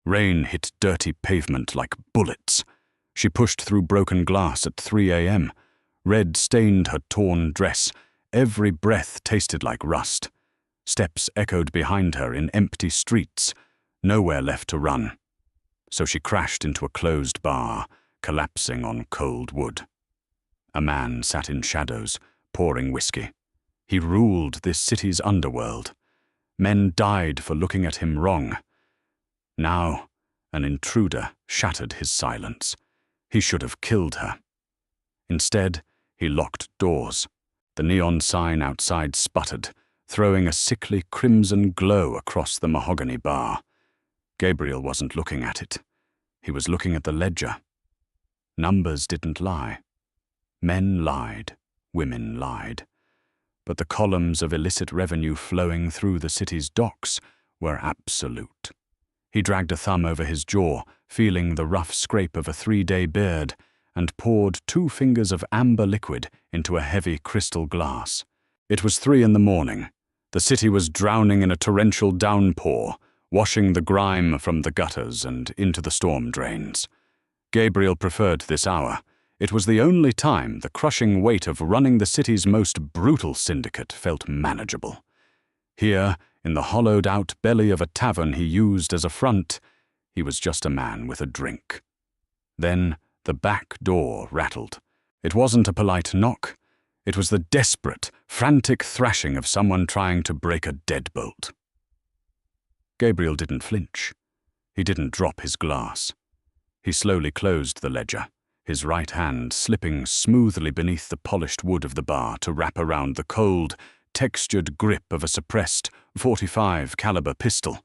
Rain hit dirty pavement like bullets. She pushed through broken glass at 3 a.m. Red stained her torn dress. Every breath tasted like rust. Steps echoed behind her in empty streets. Nowhere left to run. So she crashed into a closed bar, collapsing on cold wood. A man sat in shadows, pouring whiskey. He ruled this city's underworld. Men died for looking at him wrong. Now, an intruder shattered his silence. He should have killed her. Instead, he locked doors. The neon sign outside sputtered, throwing a sickly crimson glow across the mahogany bar. Gabriel wasn't looking at it. He was looking at the ledger. Numbers didn't lie. Men lied. Women lied. But the columns of illicit revenue flowing through the city's docks were absolute. He dragged a thumb over his jaw, feeling the rough scrape of a 3-day beard, and poured 2 fingers of amber liquid into a heavy crystal glass. It was 3 in the morning. The city was drowning in a torrential downpour, washing the grime from the gutters and into the storm drains. Gabriel preferred this hour. It was the only time the crushing weight of running the city's most brutal syndicate felt manageable. Here, in the hollowed-out belly of a tavern he used as a front, he was just a man with a drink. Then the back door rattled. It wasn't a polite knock. It was the desperate, frantic thrashing of someone trying to break a deadbolt. Gabriel didn't flinch. He didn't drop his glass. He slowly closed the ledger, his right hand slipping smoothly beneath the polished wood of the bar to wrap around the cold, textured grip of a suppressed .45 caliber pistol.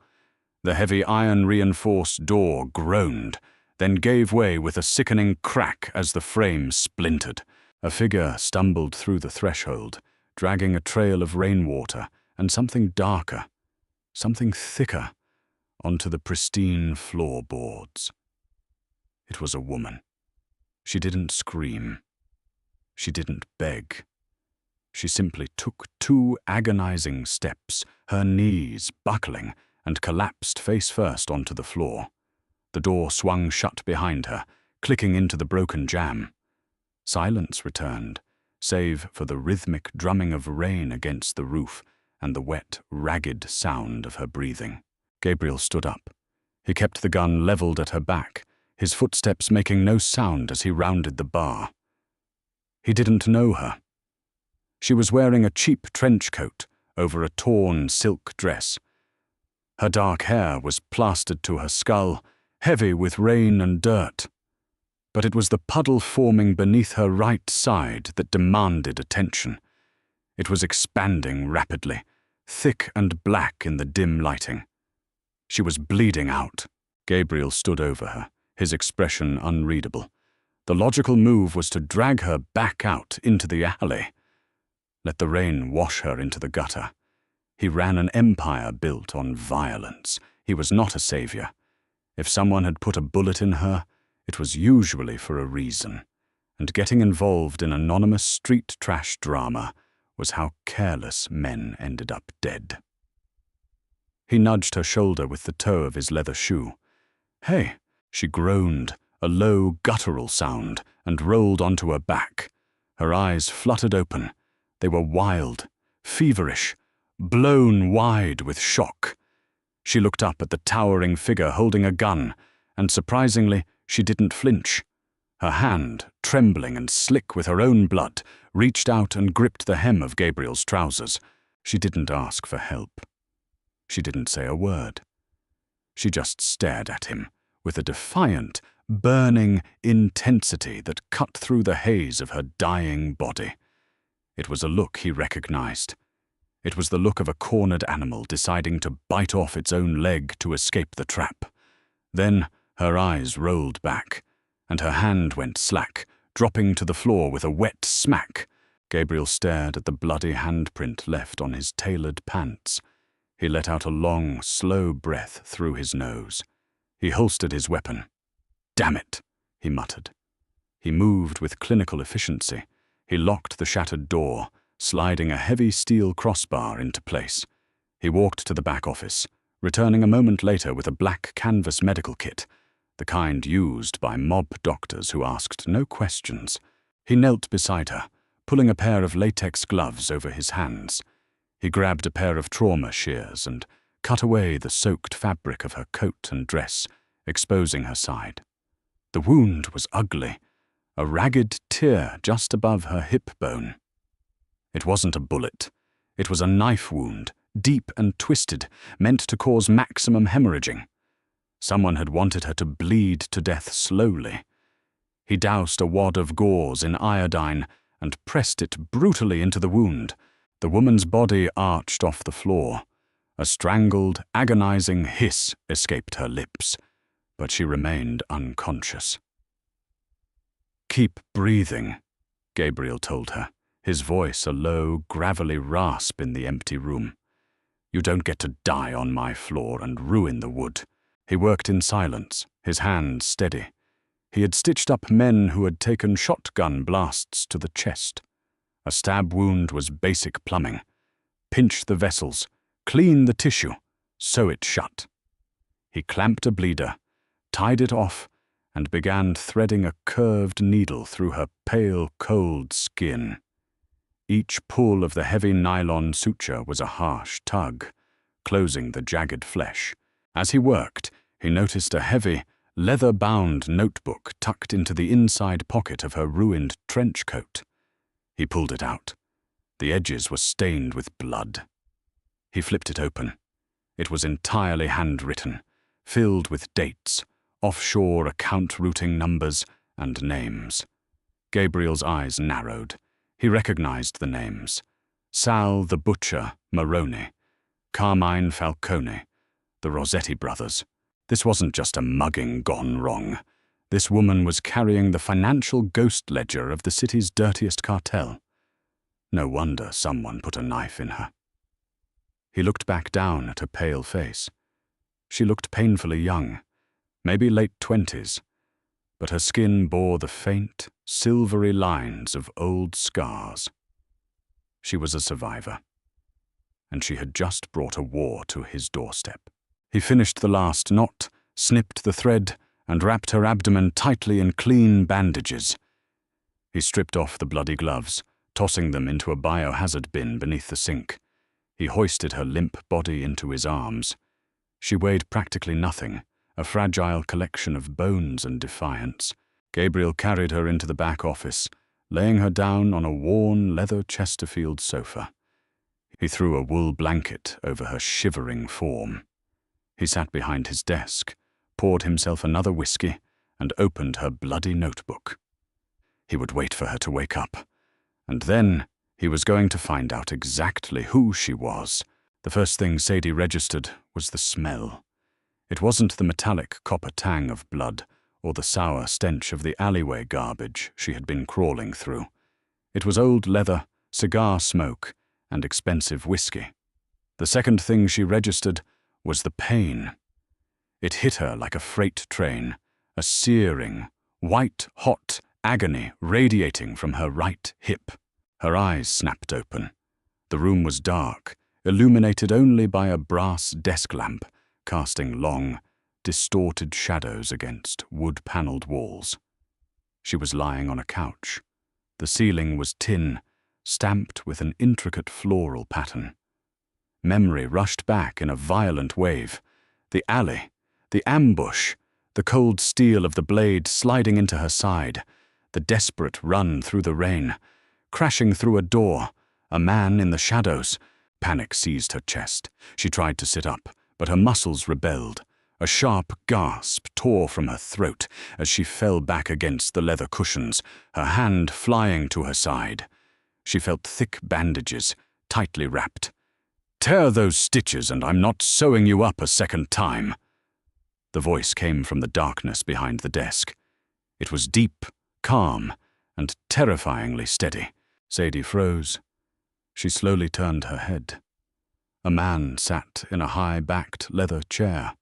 The heavy iron-reinforced door groaned, then gave way with a sickening crack as the frame splintered. A figure stumbled through the threshold, dragging a trail of rainwater and something darker, something thicker, onto the pristine floorboards. It was a woman. She didn't scream. She didn't beg. She simply took 2 agonizing steps, her knees buckling, and collapsed face first onto the floor. The door swung shut behind her, clicking into the broken jamb. Silence returned, save for the rhythmic drumming of rain against the roof and the wet, ragged sound of her breathing. Gabriel stood up. He kept the gun leveled at her back, his footsteps making no sound as he rounded the bar. He didn't know her. She was wearing a cheap trench coat over a torn silk dress. Her dark hair was plastered to her skull, heavy with rain and dirt. But it was the puddle forming beneath her right side that demanded attention. It was expanding rapidly, thick and black in the dim lighting. She was bleeding out. Gabriel stood over her, his expression unreadable. The logical move was to drag her back out into the alley. Let the rain wash her into the gutter. He ran an empire built on violence. He was not a savior. If someone had put a bullet in her, it was usually for a reason, and getting involved in anonymous street trash drama was how careless men ended up dead. He nudged her shoulder with the toe of his leather shoe. "Hey," she groaned, a low, guttural sound, and rolled onto her back. Her eyes fluttered open. They were wild, feverish, blown wide with shock. She looked up at the towering figure holding a gun, and surprisingly, she didn't flinch. Her hand, trembling and slick with her own blood, reached out and gripped the hem of Gabriel's trousers. She didn't ask for help. She didn't say a word. She just stared at him with a defiant, burning intensity that cut through the haze of her dying body. It was a look he recognized. It was the look of a cornered animal deciding to bite off its own leg to escape the trap. Then her eyes rolled back, and her hand went slack, dropping to the floor with a wet smack. Gabriel stared at the bloody handprint left on his tailored pants. He let out a long, slow breath through his nose. He holstered his weapon. "Damn it," he muttered. He moved with clinical efficiency. He locked the shattered door, sliding a heavy steel crossbar into place. He walked to the back office, returning a moment later with a black canvas medical kit, the kind used by mob doctors who asked no questions. He knelt beside her, pulling a pair of latex gloves over his hands. He grabbed a pair of trauma shears and cut away the soaked fabric of her coat and dress, exposing her side. The wound was ugly, a ragged tear just above her hip bone. It wasn't a bullet. It was a knife wound, deep and twisted, meant to cause maximum hemorrhaging. Someone had wanted her to bleed to death slowly. He doused a wad of gauze in iodine and pressed it brutally into the wound. The woman's body arched off the floor. A strangled, agonizing hiss escaped her lips, but she remained unconscious. "Keep breathing," Gabriel told her, his voice a low, gravelly rasp in the empty room. "You don't get to die on my floor and ruin the wood." He worked in silence, his hands steady. He had stitched up men who had taken shotgun blasts to the chest. A stab wound was basic plumbing. Pinch the vessels, clean the tissue, sew it shut. He clamped a bleeder, tied it off, and began threading a curved needle through her pale, cold skin. Each pull of the heavy nylon suture was a harsh tug, closing the jagged flesh. As he worked, he noticed a heavy, leather-bound notebook tucked into the inside pocket of her ruined trench coat. He pulled it out. The edges were stained with blood. He flipped it open. It was entirely handwritten, filled with dates, offshore account routing numbers, and names. Gabriel's eyes narrowed. He recognized the names. Sal the Butcher Maroney, Carmine Falcone, the Rossetti brothers. This wasn't just a mugging gone wrong. This woman was carrying the financial ghost ledger of the city's dirtiest cartel. No wonder someone put a knife in her. He looked back down at her pale face. She looked painfully young, maybe late 20s, but her skin bore the faint, silvery lines of old scars. She was a survivor, and she had just brought a war to his doorstep. He finished the last knot, snipped the thread, and wrapped her abdomen tightly in clean bandages. He stripped off the bloody gloves, tossing them into a biohazard bin beneath the sink. He hoisted her limp body into his arms. She weighed practically nothing, a fragile collection of bones and defiance. Gabriel carried her into the back office, laying her down on a worn leather Chesterfield sofa. He threw a wool blanket over her shivering form. He sat behind his desk, poured himself another whiskey, and opened her bloody notebook. He would wait for her to wake up, and then he was going to find out exactly who she was. The first thing Sadie registered was the smell. It wasn't the metallic copper tang of blood or the sour stench of the alleyway garbage she had been crawling through. It was old leather, cigar smoke, and expensive whiskey. The second thing she registered was the pain. It hit her like a freight train, a searing, white-hot agony radiating from her right hip. Her eyes snapped open. The room was dark, illuminated only by a brass desk lamp, casting long, distorted shadows against wood-paneled walls. She was lying on a couch. The ceiling was tin, stamped with an intricate floral pattern. Memory rushed back in a violent wave. The alley, the ambush, the cold steel of the blade sliding into her side, the desperate run through the rain, crashing through a door, a man in the shadows. Panic seized her chest. She tried to sit up, but her muscles rebelled. A sharp gasp tore from her throat as she fell back against the leather cushions, her hand flying to her side. She felt thick bandages, tightly wrapped. "Tear those stitches and I'm not sewing you up a second time." The voice came from the darkness behind the desk. It was deep, calm, and terrifyingly steady. Sadie froze. She slowly turned her head. A man sat in a high-backed leather chair.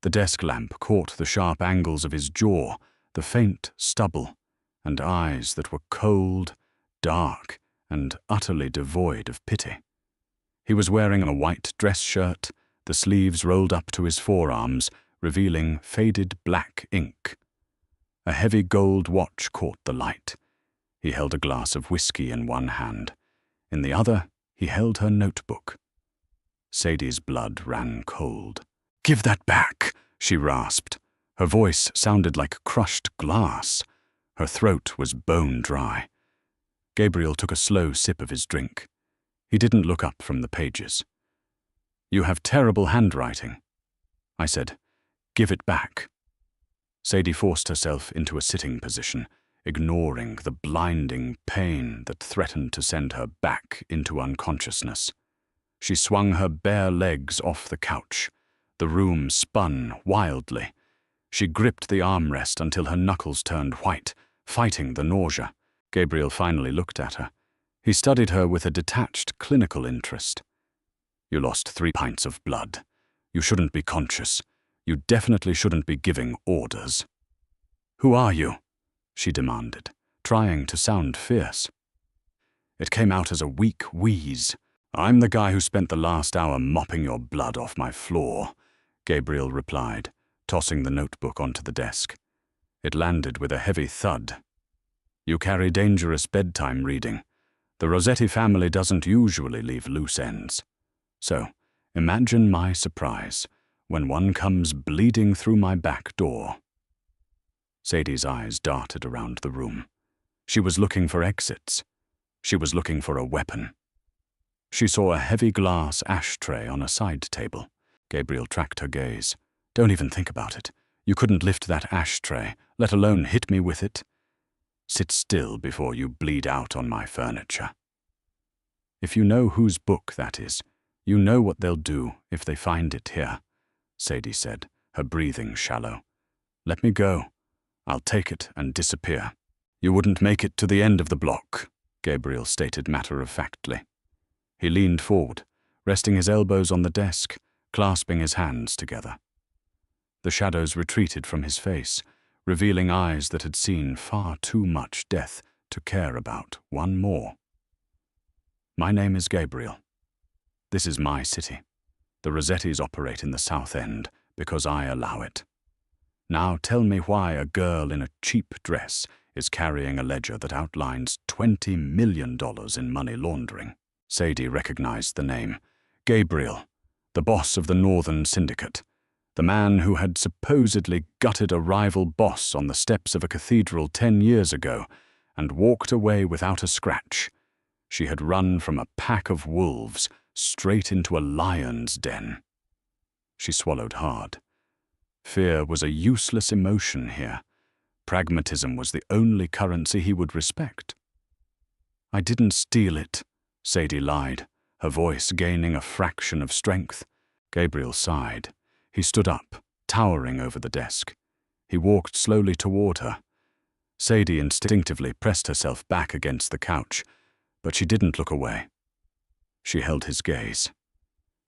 The desk lamp caught the sharp angles of his jaw, the faint stubble, and eyes that were cold, dark, and utterly devoid of pity. He was wearing a white dress shirt, the sleeves rolled up to his forearms, revealing faded black ink. A heavy gold watch caught the light. He held a glass of whiskey in one hand. In the other, he held her notebook. Sadie's blood ran cold. "Give that back," she rasped. Her voice sounded like crushed glass. Her throat was bone dry. Gabriel took a slow sip of his drink. He didn't look up from the pages. "You have terrible handwriting." I said, "Give it back." Sadie forced herself into a sitting position, ignoring the blinding pain that threatened to send her back into unconsciousness. She swung her bare legs off the couch. The room spun wildly. She gripped the armrest until her knuckles turned white, fighting the nausea. Gabriel finally looked at her. He studied her with a detached, clinical interest. "You lost 3 pints of blood. You shouldn't be conscious. You definitely shouldn't be giving orders." "Who are you?" she demanded, trying to sound fierce. It came out as a weak wheeze. "I'm the guy who spent the last hour mopping your blood off my floor," Gabriel replied, tossing the notebook onto the desk. It landed with a heavy thud. "You carry dangerous bedtime reading. The Rossetti family doesn't usually leave loose ends. So, imagine my surprise when one comes bleeding through my back door." Sadie's eyes darted around the room. She was looking for exits. She was looking for a weapon. She saw a heavy glass ashtray on a side table. Gabriel tracked her gaze. "Don't even think about it. You couldn't lift that ashtray, let alone hit me with it. Sit still before you bleed out on my furniture." "If you know whose book that is, you know what they'll do if they find it here," Sadie said, her breathing shallow. "Let me go. I'll take it and disappear." "You wouldn't make it to the end of the block," Gabriel stated matter-of-factly. He leaned forward, resting his elbows on the desk, clasping his hands together. The shadows retreated from his face, revealing eyes that had seen far too much death to care about one more. "My name is Gabriel. This is my city. The Rossettis operate in the South End because I allow it. Now tell me why a girl in a cheap dress is carrying a ledger that outlines $20 million in money laundering." Sadie recognized the name. Gabriel, the boss of the Northern Syndicate. The man who had supposedly gutted a rival boss on the steps of a cathedral 10 years ago and walked away without a scratch. She had run from a pack of wolves straight into a lion's den. She swallowed hard. Fear was a useless emotion here. Pragmatism was the only currency he would respect. "I didn't steal it," Sadie lied, her voice gaining a fraction of strength. Gabriel sighed. He stood up, towering over the desk. He walked slowly toward her. Sadie instinctively pressed herself back against the couch, but she didn't look away. She held his gaze.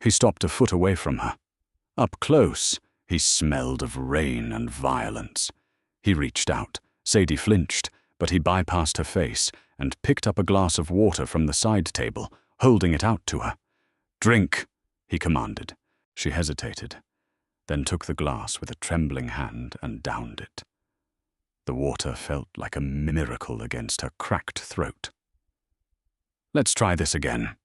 He stopped a foot away from her. Up close, he smelled of rain and violence. He reached out. Sadie flinched, but he bypassed her face and picked up a glass of water from the side table, holding it out to her. "Drink," he commanded. She hesitated, then took the glass with a trembling hand and downed it. The water felt like a miracle against her cracked throat. "Let's try this again,"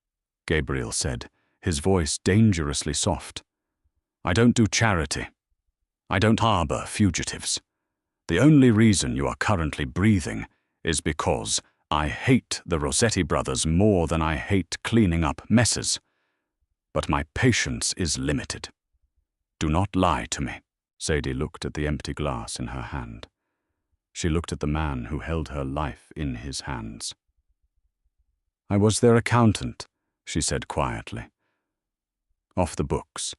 Gabriel said, his voice dangerously soft. "I don't do charity. I don't harbor fugitives. The only reason you are currently breathing is because I hate the Rossetti brothers more than I hate cleaning up messes. But my patience is limited. Do not lie to me." Sadie looked at the empty glass in her hand. She looked at the man who held her life in his hands. "I was their accountant," she said quietly. "Off the books.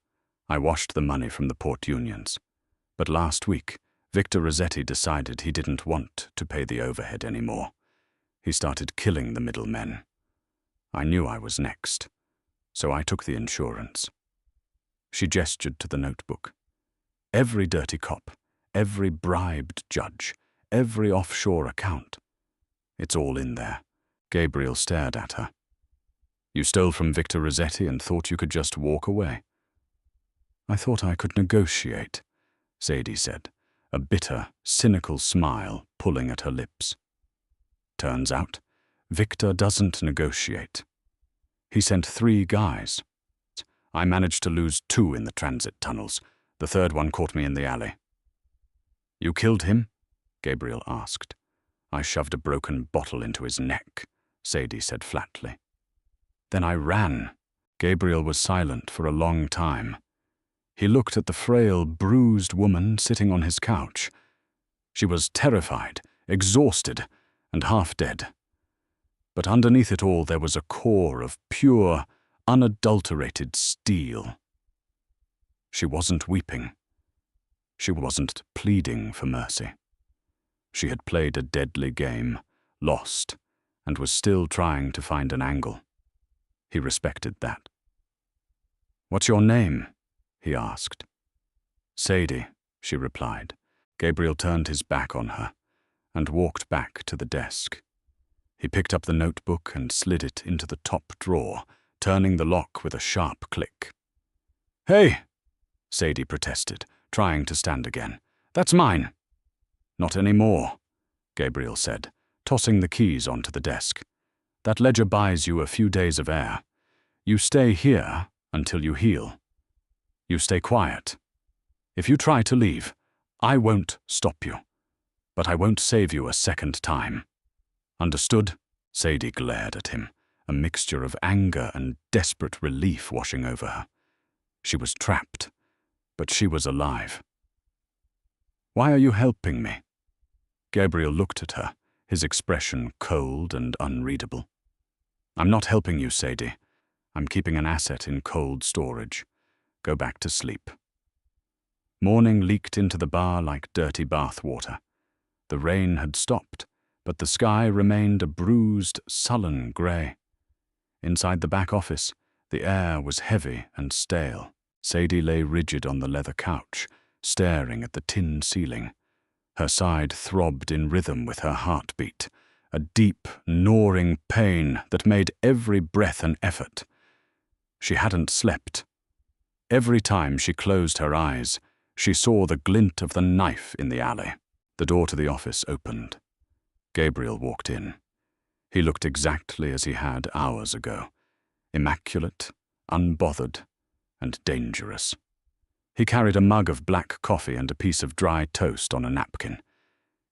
I washed the money from the port unions. But last week, Victor Rossetti decided he didn't want to pay the overhead anymore. He started killing the middlemen. I knew I was next, so I took the insurance." She gestured to the notebook. "Every dirty cop, every bribed judge, every offshore account. It's all in there." Gabriel stared at her. "You stole from Victor Rossetti and thought you could just walk away?" I thought I could negotiate, Sadie said, a bitter, cynical smile pulling at her lips. Turns out, Victor doesn't negotiate. He sent 3 guys. I managed to lose 2 in the transit tunnels. The third one caught me in the alley. You killed him? Gabriel asked. I shoved a broken bottle into his neck, Sadie said flatly. Then I ran. Gabriel was silent for a long time. He looked at the frail, bruised woman sitting on his couch. She was terrified, exhausted, and half dead. But underneath it all there was a core of pure, unadulterated steel. She wasn't weeping. She wasn't pleading for mercy. She had played a deadly game, lost, and was still trying to find an angle. He respected that. "What's your name?" he asked. "Sadie," she replied. Gabriel turned his back on her and walked back to the desk. He picked up the notebook and slid it into the top drawer, turning the lock with a sharp click. "Hey!" Sadie protested, trying to stand again. "That's mine." "Not anymore," Gabriel said, tossing the keys onto the desk. "That ledger buys you a few days of air. You stay here until you heal. You stay quiet. If you try to leave, I won't stop you, but I won't save you a second time. Understood?" Sadie glared at him, a mixture of anger and desperate relief washing over her. She was trapped, but she was alive. "Why are you helping me?" Gabriel looked at her, his expression cold and unreadable. "I'm not helping you, Sadie. I'm keeping an asset in cold storage. Go back to sleep." Morning leaked into the bar like dirty bath water. The rain had stopped, but the sky remained a bruised, sullen grey. Inside the back office, the air was heavy and stale. Sadie lay rigid on the leather couch, staring at the tin ceiling. Her side throbbed in rhythm with her heartbeat, a deep, gnawing pain that made every breath an effort. She hadn't slept. Every time she closed her eyes, she saw the glint of the knife in the alley. The door to the office opened. Gabriel walked in. He looked exactly as he had hours ago, immaculate, unbothered, and dangerous. He carried a mug of black coffee and a piece of dry toast on a napkin.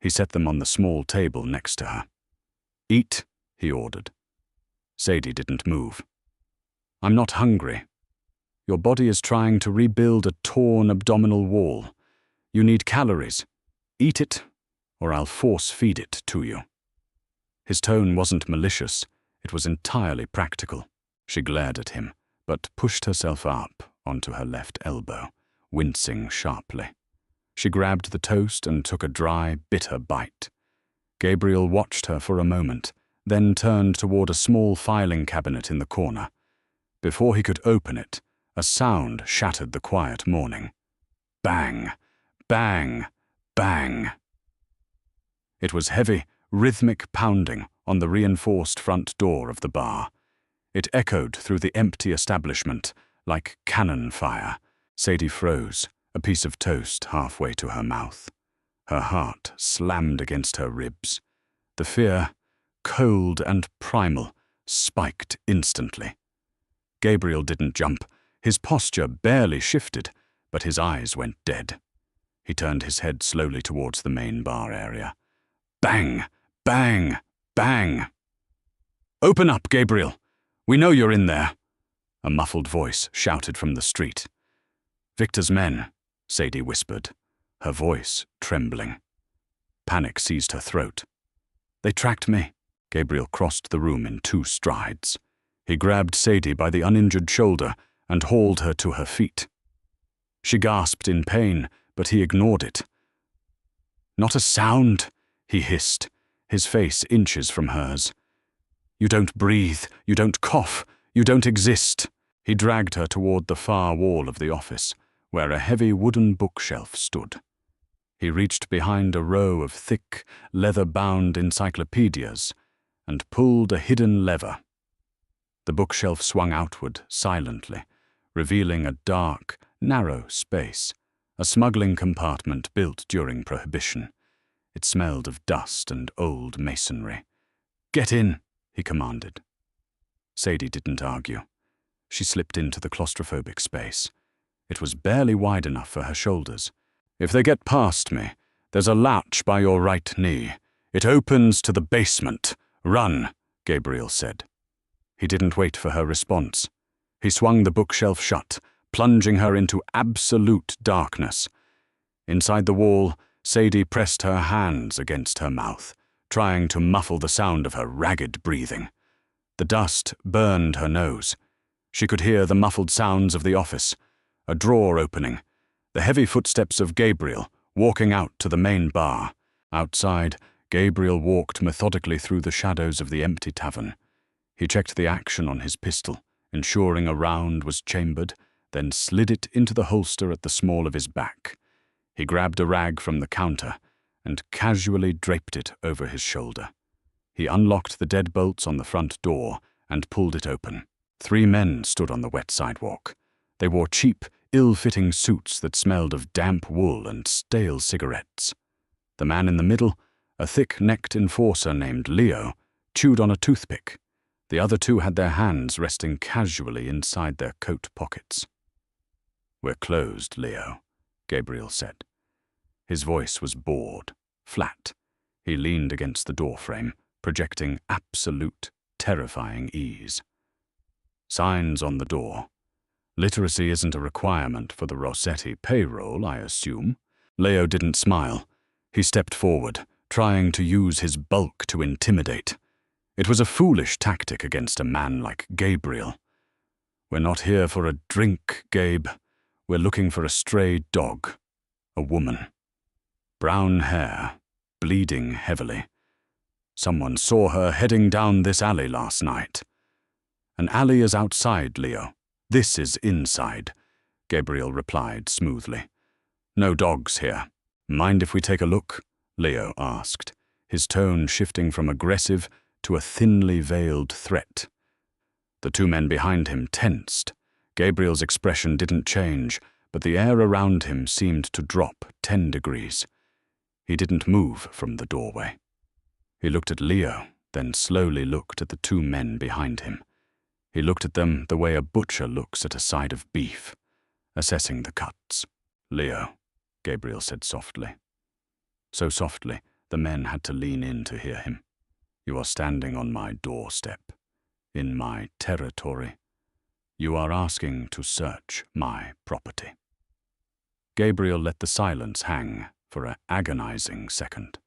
He set them on the small table next to her. "Eat," he ordered. Sadie didn't move. "I'm not hungry. Your body is trying to rebuild a torn abdominal wall. You need calories. Eat it, or I'll force-feed it to you." His tone wasn't malicious, it was entirely practical. She glared at him, but pushed herself up onto her left elbow, wincing sharply. She grabbed the toast and took a dry, bitter bite. Gabriel watched her for a moment, then turned toward a small filing cabinet in the corner. Before he could open it, a sound shattered the quiet morning. Bang, bang, bang. It was heavy, rhythmic pounding on the reinforced front door of the bar. It echoed through the empty establishment like cannon fire. Sadie froze, a piece of toast halfway to her mouth. Her heart slammed against her ribs. The fear, cold and primal, spiked instantly. Gabriel didn't jump. His posture barely shifted, but his eyes went dead. He turned his head slowly towards the main bar area. Bang! Bang! Bang! "Open up, Gabriel! We know you're in there!" A muffled voice shouted from the street. "Victor's men," Sadie whispered, her voice trembling. Panic seized her throat. "They tracked me." Gabriel crossed the room in 2 strides. He grabbed Sadie by the uninjured shoulder and hauled her to her feet. She gasped in pain, but he ignored it. "Not a sound," he hissed, his face inches from hers. "You don't breathe, you don't cough, you don't exist." He dragged her toward the far wall of the office, where a heavy wooden bookshelf stood. He reached behind a row of thick, leather-bound encyclopedias and pulled a hidden lever. The bookshelf swung outward silently, revealing a dark, narrow space, a smuggling compartment built during Prohibition. It smelled of dust and old masonry. "Get in," he commanded. Sadie didn't argue. She slipped into the claustrophobic space. It was barely wide enough for her shoulders. "If they get past me, there's a latch by your right knee. It opens to the basement. Run," Gabriel said. He didn't wait for her response. He swung the bookshelf shut, plunging her into absolute darkness. Inside the wall, Sadie pressed her hands against her mouth, trying to muffle the sound of her ragged breathing. The dust burned her nose. She could hear the muffled sounds of the office, a drawer opening, the heavy footsteps of Gabriel walking out to the main bar. Outside, Gabriel walked methodically through the shadows of the empty tavern. He checked the action on his pistol, ensuring a round was chambered, then slid it into the holster at the small of his back. He grabbed a rag from the counter and casually draped it over his shoulder. He unlocked the deadbolts on the front door and pulled it open. 3 men stood on the wet sidewalk. They wore cheap, ill-fitting suits that smelled of damp wool and stale cigarettes. The man in the middle, a thick-necked enforcer named Leo, chewed on a toothpick. The other 2 had their hands resting casually inside their coat pockets. "We're closed, Leo," Gabriel said. His voice was bored, flat. He leaned against the doorframe, projecting absolute, terrifying ease. Signs on the door. "Literacy isn't a requirement for the Rossetti payroll, I assume." Leo didn't smile. He stepped forward, trying to use his bulk to intimidate. It was a foolish tactic against a man like Gabriel. "We're not here for a drink, Gabe. We're looking for a stray dog. A woman. Brown hair, bleeding heavily. Someone saw her heading down this alley last night." "An alley is outside, Leo. This is inside," Gabriel replied smoothly. "No dogs here." "Mind if we take a look?" Leo asked, his tone shifting from aggressive to a thinly veiled threat. The 2 men behind him tensed. Gabriel's expression didn't change, but the air around him seemed to drop 10 degrees. He didn't move from the doorway. He looked at Leo, then slowly looked at the 2 men behind him. He looked at them the way a butcher looks at a side of beef, assessing the cuts. "Leo," Gabriel said softly. So softly, the men had to lean in to hear him. "You are standing on my doorstep, in my territory. You are asking to search my property." Gabriel let the silence hang for an agonizing second.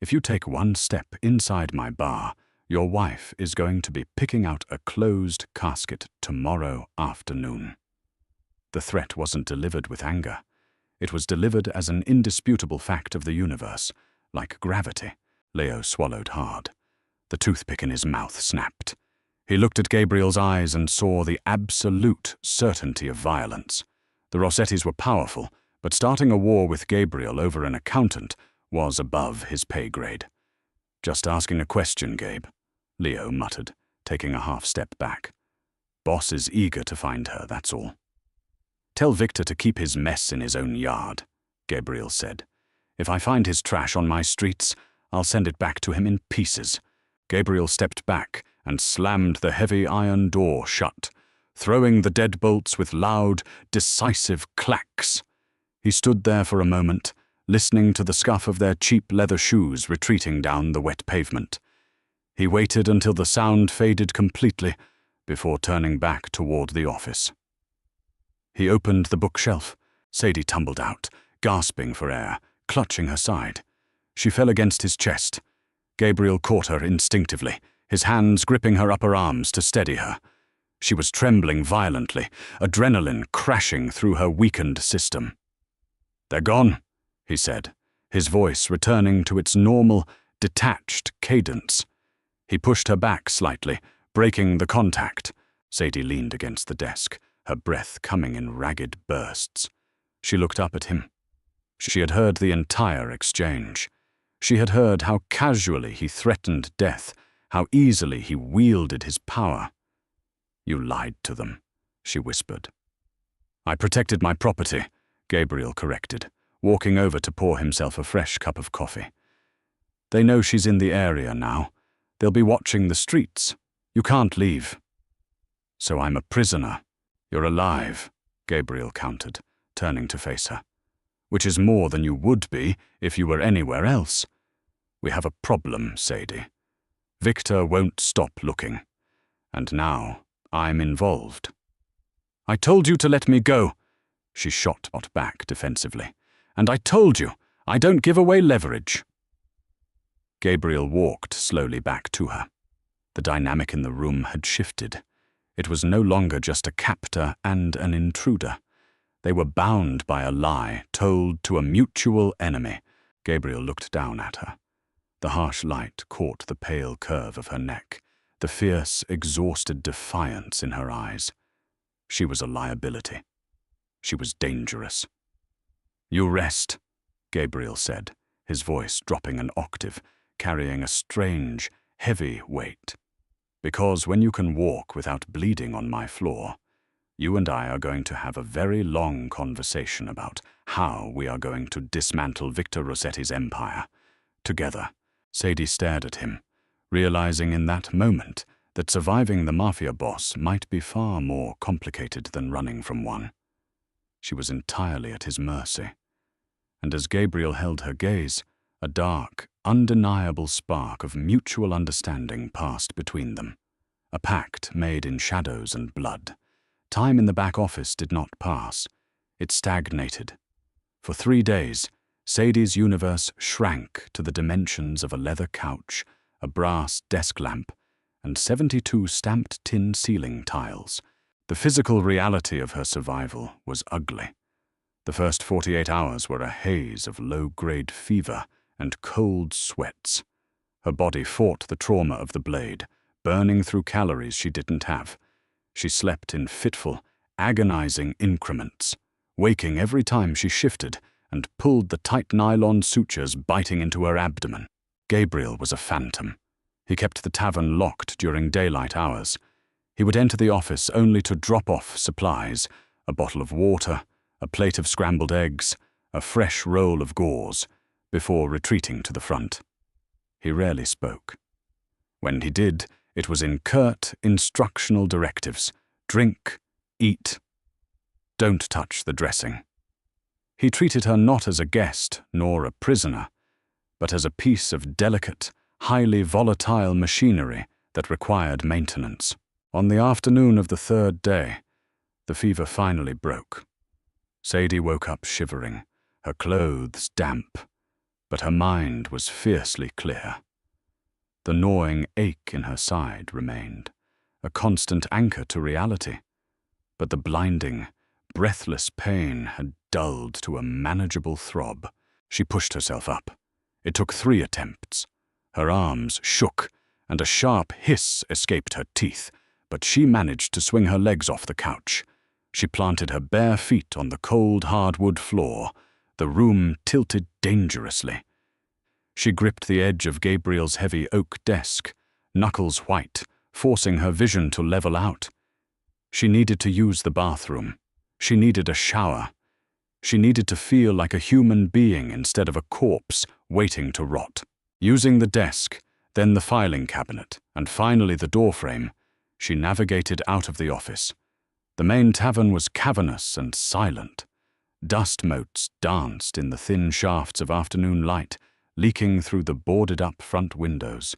"If you take 1 step inside my bar, your wife is going to be picking out a closed casket tomorrow afternoon." The threat wasn't delivered with anger. It was delivered as an indisputable fact of the universe, like gravity. Leo swallowed hard. The toothpick in his mouth snapped. He looked at Gabriel's eyes and saw the absolute certainty of violence. The Rossettis were powerful, but starting a war with Gabriel over an accountant was above his pay grade. "Just asking a question, Gabe," Leo muttered, taking a half step back. "Boss is eager to find her, that's all." "Tell Victor to keep his mess in his own yard," Gabriel said. "If I find his trash on my streets, I'll send it back to him in pieces." Gabriel stepped back and slammed the heavy iron door shut, throwing the deadbolts with loud, decisive clacks. He stood there for a moment, listening to the scuff of their cheap leather shoes retreating down the wet pavement. He waited until the sound faded completely before turning back toward the office. He opened the bookshelf. Sadie tumbled out, gasping for air, clutching her side. She fell against his chest. Gabriel caught her instinctively, his hands gripping her upper arms to steady her. She was trembling violently, adrenaline crashing through her weakened system. "They're gone," he said, his voice returning to its normal, detached cadence. He pushed her back slightly, breaking the contact. Sadie leaned against the desk, her breath coming in ragged bursts. She looked up at him. She had heard the entire exchange. She had heard how casually he threatened death, how easily he wielded his power. "You lied to them," she whispered. I protected my property, Gabriel corrected, walking over to pour himself a fresh cup of coffee. They know she's in the area now. They'll be watching the streets. You can't leave. So I'm a prisoner. You're alive, Gabriel countered, turning to face her. Which is more than you would be if you were anywhere else. We have a problem, Sadie. Victor won't stop looking. And now I'm involved. I told you to let me go, she shot back defensively. And I told you, I don't give away leverage. Gabriel walked slowly back to her. The dynamic in the room had shifted. It was no longer just a captor and an intruder. They were bound by a lie told to a mutual enemy. Gabriel looked down at her. The harsh light caught the pale curve of her neck, the fierce, exhausted defiance in her eyes. She was a liability. She was dangerous. You rest, Gabriel said, his voice dropping an octave, carrying a strange, heavy weight. Because when you can walk without bleeding on my floor, you and I are going to have a very long conversation about how we are going to dismantle Victor Rossetti's empire. Together, Sadie stared at him, realizing in that moment that surviving the Mafia boss might be far more complicated than running from one. She was entirely at his mercy. And as Gabriel held her gaze, a dark, undeniable spark of mutual understanding passed between them. A pact made in shadows and blood. Time in the back office did not pass. It stagnated. For 3 days, Sadie's universe shrank to the dimensions of a leather couch, a brass desk lamp, and 72 stamped tin ceiling tiles. The physical reality of her survival was ugly. The first 48 hours were a haze of low-grade fever and cold sweats. Her body fought the trauma of the blade, burning through calories she didn't have. She slept in fitful, agonizing increments, waking every time she shifted and pulled the tight nylon sutures biting into her abdomen. Gabriel was a phantom. He kept the tavern locked during daylight hours. He would enter the office only to drop off supplies, a bottle of water, a plate of scrambled eggs, a fresh roll of gauze, before retreating to the front. He rarely spoke. When he did, it was in curt, instructional directives. Drink, eat. Don't touch the dressing. He treated her not as a guest nor a prisoner, but as a piece of delicate, highly volatile machinery that required maintenance. On the afternoon of the 3rd day, the fever finally broke. Sadie woke up shivering, her clothes damp, but her mind was fiercely clear. The gnawing ache in her side remained, a constant anchor to reality, but the blinding, breathless pain had dulled to a manageable throb. She pushed herself up. It took 3 attempts. Her arms shook, and a sharp hiss escaped her teeth, but she managed to swing her legs off the couch. She planted her bare feet on the cold hardwood floor. The room tilted dangerously. She gripped the edge of Gabriel's heavy oak desk, knuckles white, forcing her vision to level out. She needed to use the bathroom. She needed a shower. She needed to feel like a human being instead of a corpse waiting to rot. Using the desk, then the filing cabinet, and finally the doorframe, she navigated out of the office. The main tavern was cavernous and silent. Dust motes danced in the thin shafts of afternoon light, leaking through the boarded-up front windows.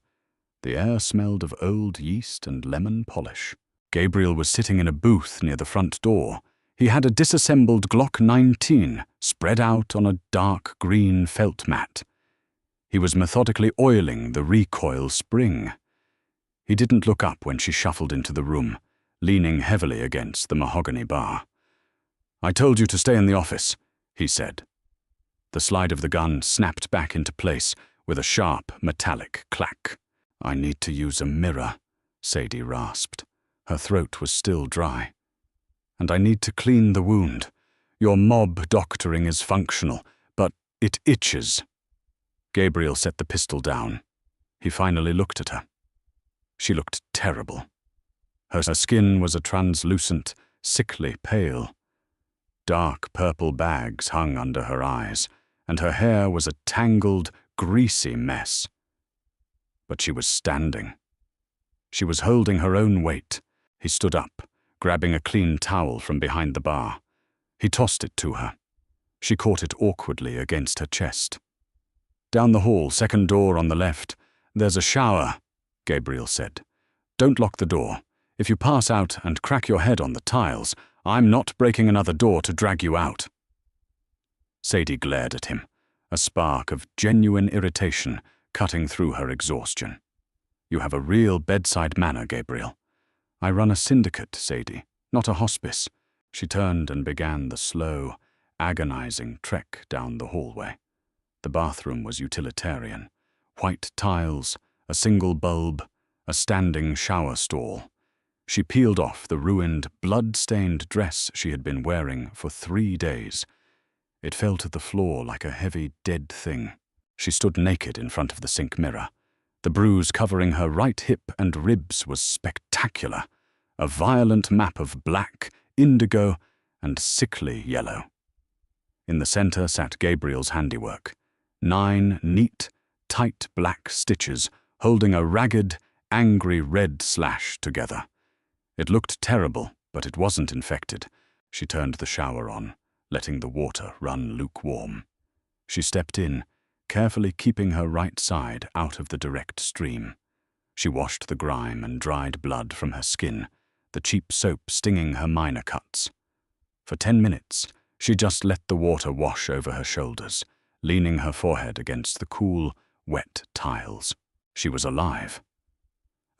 The air smelled of old yeast and lemon polish. Gabriel was sitting in a booth near the front door. He had a disassembled Glock 19 spread out on a dark green felt mat. He was methodically oiling the recoil spring. He didn't look up when she shuffled into the room, leaning heavily against the mahogany bar. "I told you to stay in the office," he said. The slide of the gun snapped back into place with a sharp, metallic clack. "I need to use a mirror," Sadie rasped. Her throat was still dry. "And I need to clean the wound. Your mob doctoring is functional, but it itches." Gabriel set the pistol down. He finally looked at her. She looked terrible. Her skin was a translucent, sickly pale. Dark purple bags hung under her eyes, and her hair was a tangled, greasy mess. But she was standing. She was holding her own weight. He stood up, grabbing a clean towel from behind the bar. He tossed it to her. She caught it awkwardly against her chest. "Down the hall, second door on the left. There's a shower," Gabriel said. "Don't lock the door. If you pass out and crack your head on the tiles, I'm not breaking another door to drag you out." Sadie glared at him, a spark of genuine irritation cutting through her exhaustion. "You have a real bedside manner, Gabriel." "I run a syndicate, Sadie, not a hospice." She turned and began the slow, agonizing trek down the hallway. The bathroom was utilitarian. White tiles, a single bulb, a standing shower stall. She peeled off the ruined, blood-stained dress she had been wearing for 3 days. It fell to the floor like a heavy, dead thing. She stood naked in front of the sink mirror. The bruise covering her right hip and ribs was spectacular, a violent map of black, indigo, and sickly yellow. In the center sat Gabriel's handiwork. 9 neat, tight black stitches holding a ragged, angry red slash together. It looked terrible, but it wasn't infected. She turned the shower on, letting the water run lukewarm. She stepped in, carefully keeping her right side out of the direct stream. She washed the grime and dried blood from her skin, the cheap soap stinging her minor cuts. For 10 minutes, she just let the water wash over her shoulders, leaning her forehead against the cool, wet tiles. She was alive.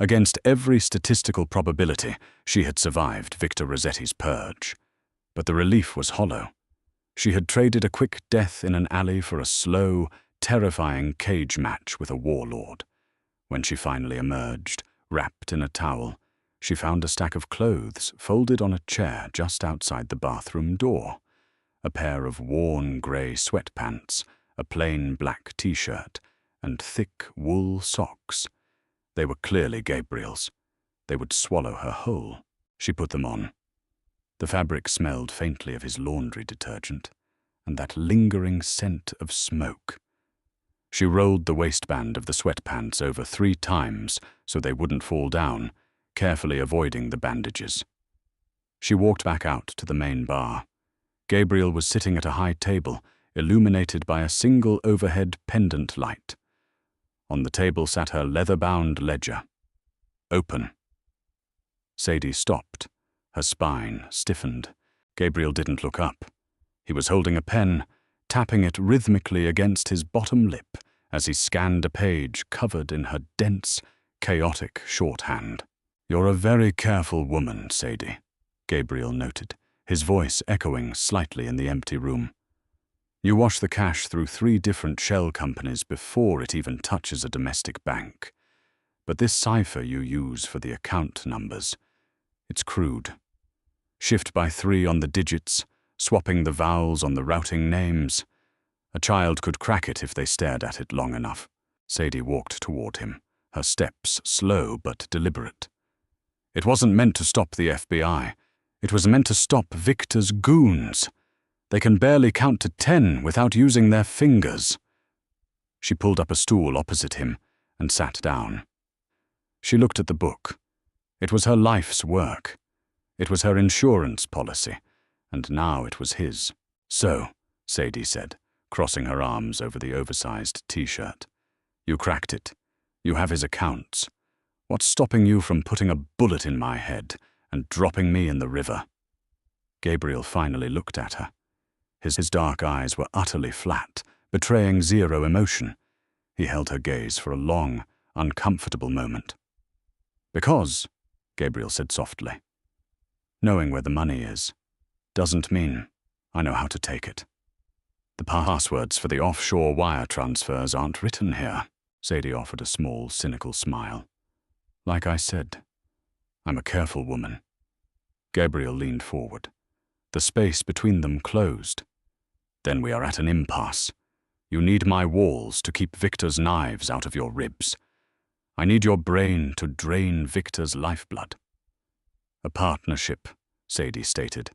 Against every statistical probability, she had survived Victor Rossetti's purge. But the relief was hollow. She had traded a quick death in an alley for a slow, terrifying cage match with a warlord. When she finally emerged, wrapped in a towel, she found a stack of clothes folded on a chair just outside the bathroom door. A pair of worn grey sweatpants, a plain black t-shirt, and thick wool socks. They were clearly Gabriel's. They would swallow her whole. She put them on. The fabric smelled faintly of his laundry detergent, and that lingering scent of smoke. She rolled the waistband of the sweatpants over 3 times so they wouldn't fall down, carefully avoiding the bandages. She walked back out to the main bar. Gabriel was sitting at a high table, illuminated by a single overhead pendant light. On the table sat her leather-bound ledger. Open. Sadie stopped. Her spine stiffened. Gabriel didn't look up. He was holding a pen, tapping it rhythmically against his bottom lip as he scanned a page covered in her dense, chaotic shorthand. "You're a very careful woman, Sadie," Gabriel noted, his voice echoing slightly in the empty room. "You wash the cash through 3 different shell companies before it even touches a domestic bank. But this cipher you use for the account numbers, it's crude. Shift by 3 on the digits, swapping the vowels on the routing names. A child could crack it if they stared at it long enough." Sadie walked toward him, her steps slow but deliberate. "It wasn't meant to stop the FBI. It was meant to stop Victor's goons. They can barely count to 10 without using their fingers." She pulled up a stool opposite him and sat down. She looked at the book. It was her life's work. It was her insurance policy, and now it was his. "So," Sadie said, crossing her arms over the oversized t-shirt, "you cracked it. You have his accounts. What's stopping you from putting a bullet in my head and dropping me in the river?" Gabriel finally looked at her. His dark eyes were utterly flat, betraying zero emotion. He held her gaze for a long, uncomfortable moment. "Because," Gabriel said softly, "knowing where the money is doesn't mean I know how to take it. The passwords for the offshore wire transfers aren't written here." Sadie offered a small, cynical smile. "Like I said, I'm a careful woman." Gabriel leaned forward. The space between them closed. "Then we are at an impasse. You need my walls to keep Victor's knives out of your ribs. I need your brain to drain Victor's lifeblood." "A partnership," Sadie stated.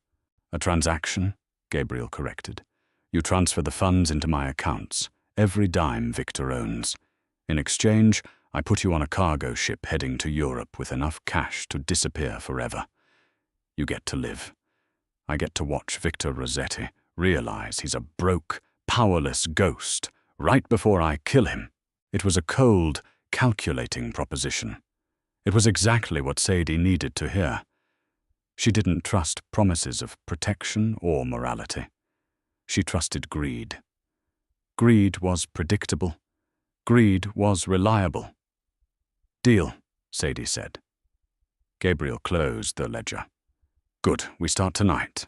"A transaction. Gabriel corrected. You transfer the funds into my accounts, every dime Victor owns. In exchange, I put you on a cargo ship heading to Europe with enough cash to disappear forever. You get to live. I get to watch Victor Rossetti realize he's a broke, powerless ghost right before I kill him. It was a cold, calculating proposition. It was exactly what Sadie needed to hear. She didn't trust promises of protection or morality. She trusted greed. Greed was predictable. Greed was reliable. Deal, Sadie said. Gabriel closed the ledger. Good, we start tonight.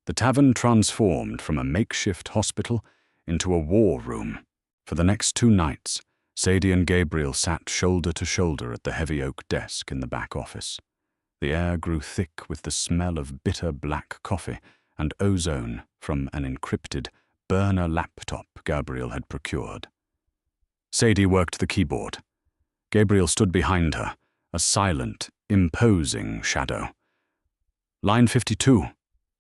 The tavern transformed from a makeshift hospital into a war room. For the next 2 nights, Sadie and Gabriel sat shoulder to shoulder at the heavy oak desk in the back office. The air grew thick with the smell of bitter black coffee and ozone from an encrypted burner laptop Gabriel had procured. Sadie worked the keyboard. Gabriel stood behind her, a silent, imposing shadow. Line 52,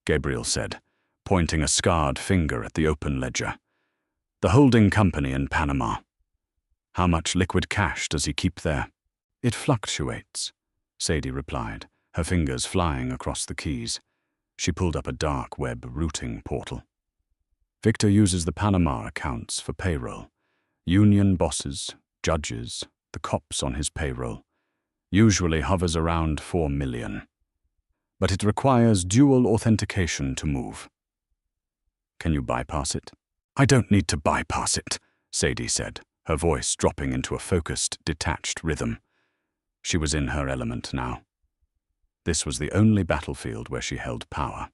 Gabriel said, pointing a scarred finger at the open ledger. The holding company in Panama. How much liquid cash does he keep there? It fluctuates, Sadie replied, her fingers flying across the keys. She pulled up a dark web routing portal. Victor uses the Panama accounts for payroll. Union bosses, judges, the cops on his payroll. Usually hovers around 4 million. But it requires dual authentication to move. Can you bypass it? I don't need to bypass it, Sadie said, her voice dropping into a focused, detached rhythm. She was in her element now. This was the only battlefield where she held power.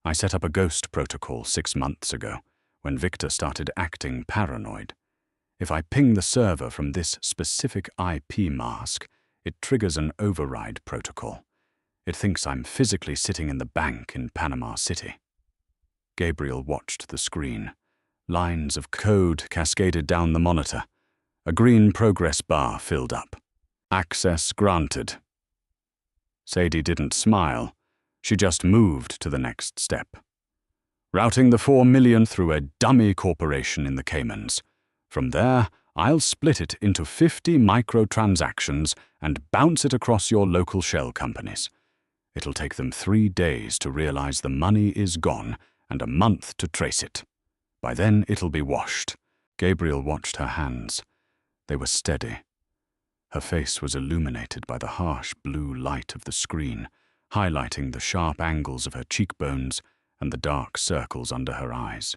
I set up a ghost protocol 6 months ago, when Victor started acting paranoid. If I ping the server from this specific IP mask, it triggers an override protocol. It thinks I'm physically sitting in the bank in Panama City. Gabriel watched the screen. Lines of code cascaded down the monitor. A green progress bar filled up. Access granted. Sadie didn't smile. She just moved to the next step. Routing the 4 million through a dummy corporation in the Caymans. From there, I'll split it into 50 microtransactions and bounce it across your local shell companies. It'll take them 3 days to realize the money is gone and a month to trace it. By then, it'll be washed. Gabriel watched her hands. They were steady. Her face was illuminated by the harsh blue light of the screen, highlighting the sharp angles of her cheekbones and the dark circles under her eyes.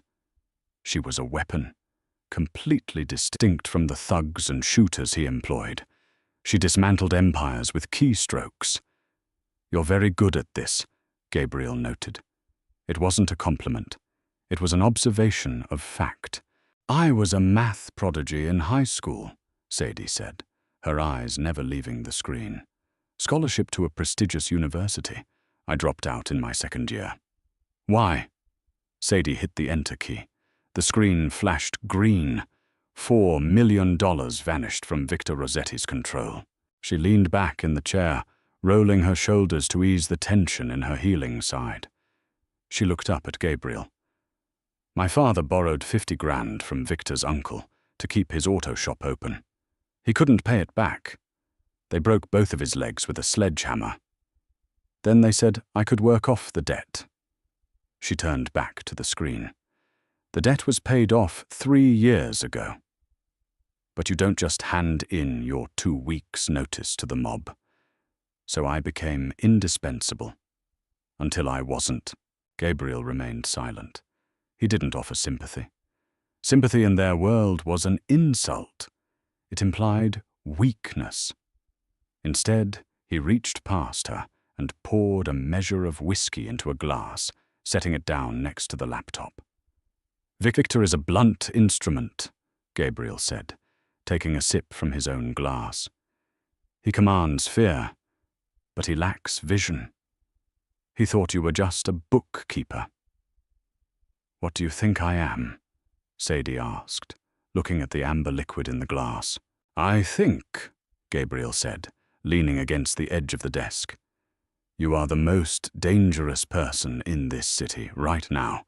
She was a weapon, completely distinct from the thugs and shooters he employed. She dismantled empires with keystrokes. You're very good at this, Gabriel noted. It wasn't a compliment. It was an observation of fact. I was a math prodigy in high school, Sadie said, her eyes never leaving the screen. Scholarship to a prestigious university. I dropped out in my 2nd year. Why? Sadie hit the enter key. The screen flashed green. $4 million vanished from Victor Rossetti's control. She leaned back in the chair, rolling her shoulders to ease the tension in her healing side. She looked up at Gabriel. My father borrowed 50 grand from Victor's uncle to keep his auto shop open. He couldn't pay it back. They broke both of his legs with a sledgehammer. Then they said I could work off the debt. She turned back to the screen. The debt was paid off 3 years ago. But you don't just hand in your 2 weeks' notice to the mob. So I became indispensable. Until I wasn't. Gabriel remained silent. He didn't offer sympathy. Sympathy in their world was an insult. It implied weakness. Instead, he reached past her and poured a measure of whiskey into a glass, setting it down next to the laptop. Victor is a blunt instrument, Gabriel said, taking a sip from his own glass. He commands fear, but he lacks vision. He thought you were just a bookkeeper. What do you think I am? Sadie asked, looking at the amber liquid in the glass. I think, Gabriel said, leaning against the edge of the desk, You are the most dangerous person in this city right now.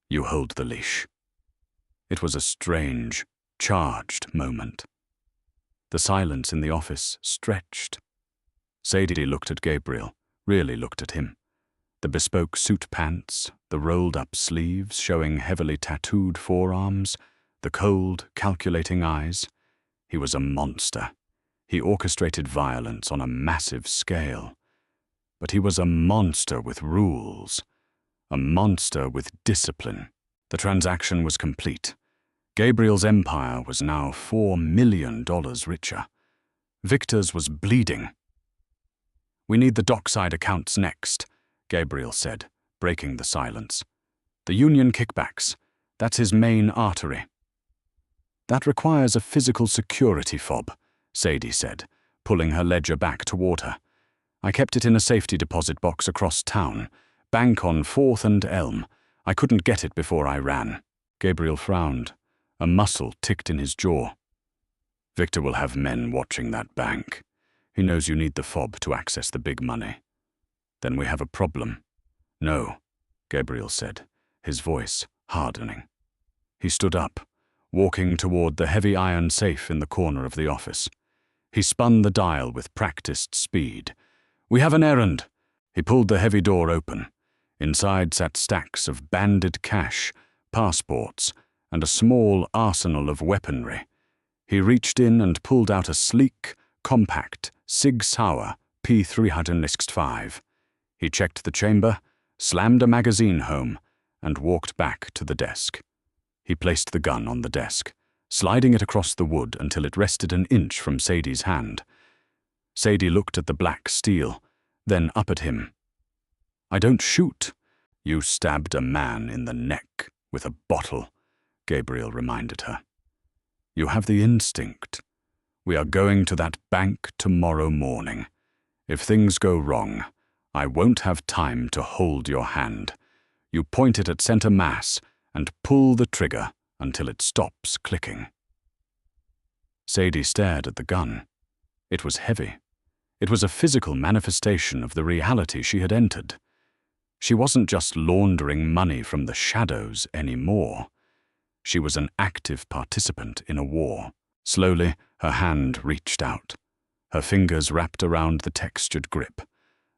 You hold the leash." It was a strange, charged moment. The silence in the office stretched. Sadie looked at Gabriel, really looked at him. The bespoke suit pants, the rolled-up sleeves showing heavily tattooed forearms, the cold, calculating eyes. He was a monster. He orchestrated violence on a massive scale. But he was a monster with rules, a monster with discipline. The transaction was complete. Gabriel's empire was now $4 million richer. Victor's was bleeding. "We need the dockside accounts next," Gabriel said, breaking the silence. "The union kickbacks, that's his main artery." "That requires a physical security fob," Sadie said, pulling her ledger back toward her. "I kept it in a safety deposit box across town. Bank on 4th and Elm. I couldn't get it before I ran." Gabriel frowned. A muscle ticked in his jaw. "Victor will have men watching that bank. He knows you need the fob to access the big money." "Then we have a problem." "No," Gabriel said, his voice hardening. He stood up, walking toward the heavy iron safe in the corner of the office. He spun the dial with practiced speed. "We have an errand." He pulled the heavy door open. Inside sat stacks of banded cash, passports, and a small arsenal of weaponry. He reached in and pulled out a sleek, compact Sig Sauer P365. He checked the chamber, slammed a magazine home, and walked back to the desk. He placed the gun on the desk, sliding it across the wood until it rested an inch from Sadie's hand. Sadie looked at the black steel, then up at him. "I don't shoot." "You stabbed a man in the neck with a bottle," Gabriel reminded her. "You have the instinct. We are going to that bank tomorrow morning. If things go wrong, I won't have time to hold your hand. You point it at center mass and pull the trigger until it stops clicking." Sadie stared at the gun. It was heavy. It was a physical manifestation of the reality she had entered. She wasn't just laundering money from the shadows anymore. She was an active participant in a war. Slowly, her hand reached out. Her fingers wrapped around the textured grip.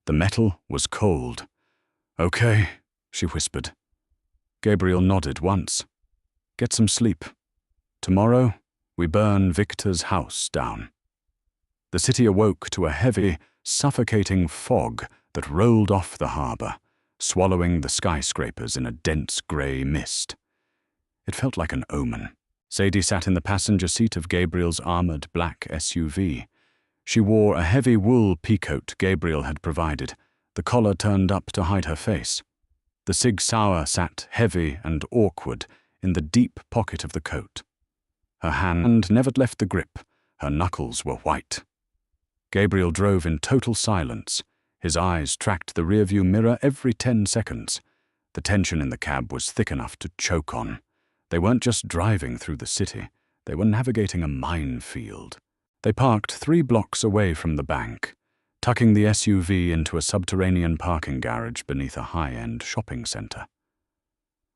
The metal was cold. "Okay," she whispered. Gabriel nodded once. "Get some sleep. Tomorrow, we burn Victor's house down." The city awoke to a heavy, suffocating fog that rolled off the harbor, swallowing the skyscrapers in a dense gray mist. It felt like an omen. Sadie sat in the passenger seat of Gabriel's armored black SUV. She wore a heavy wool peacoat Gabriel had provided, the collar turned up to hide her face. The Sig Sauer sat heavy and awkward in the deep pocket of the coat. Her hand never left the grip. Her knuckles were white. Gabriel drove in total silence. His eyes tracked the rearview mirror every 10 seconds. The tension in the cab was thick enough to choke on. They weren't just driving through the city. They were navigating a minefield. They parked 3 blocks away from the bank, tucking the SUV into a subterranean parking garage beneath a high-end shopping center.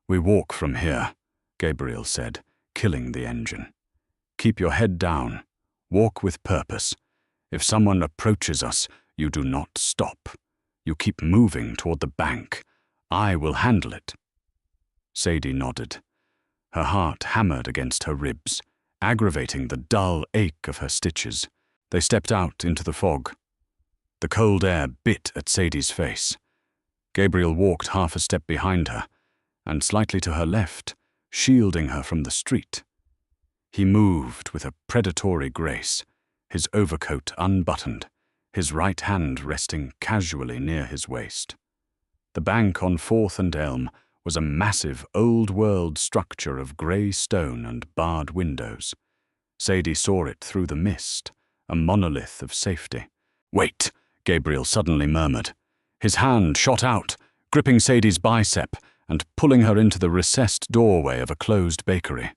"We walk from here," Gabriel said, killing the engine. "Keep your head down. Walk with purpose. If someone approaches us, you do not stop. You keep moving toward the bank. I will handle it." Sadie nodded. Her heart hammered against her ribs, aggravating the dull ache of her stitches. They stepped out into the fog. The cold air bit at Sadie's face. Gabriel walked half a step behind her, and slightly to her left, shielding her from the street. He moved with a predatory grace, his overcoat unbuttoned, his right hand resting casually near his waist. The bank on 4th and Elm was a massive, old-world structure of grey stone and barred windows. Sadie saw it through the mist, a monolith of safety. "Wait," Gabriel suddenly murmured. His hand shot out, gripping Sadie's bicep and pulling her into the recessed doorway of a closed bakery.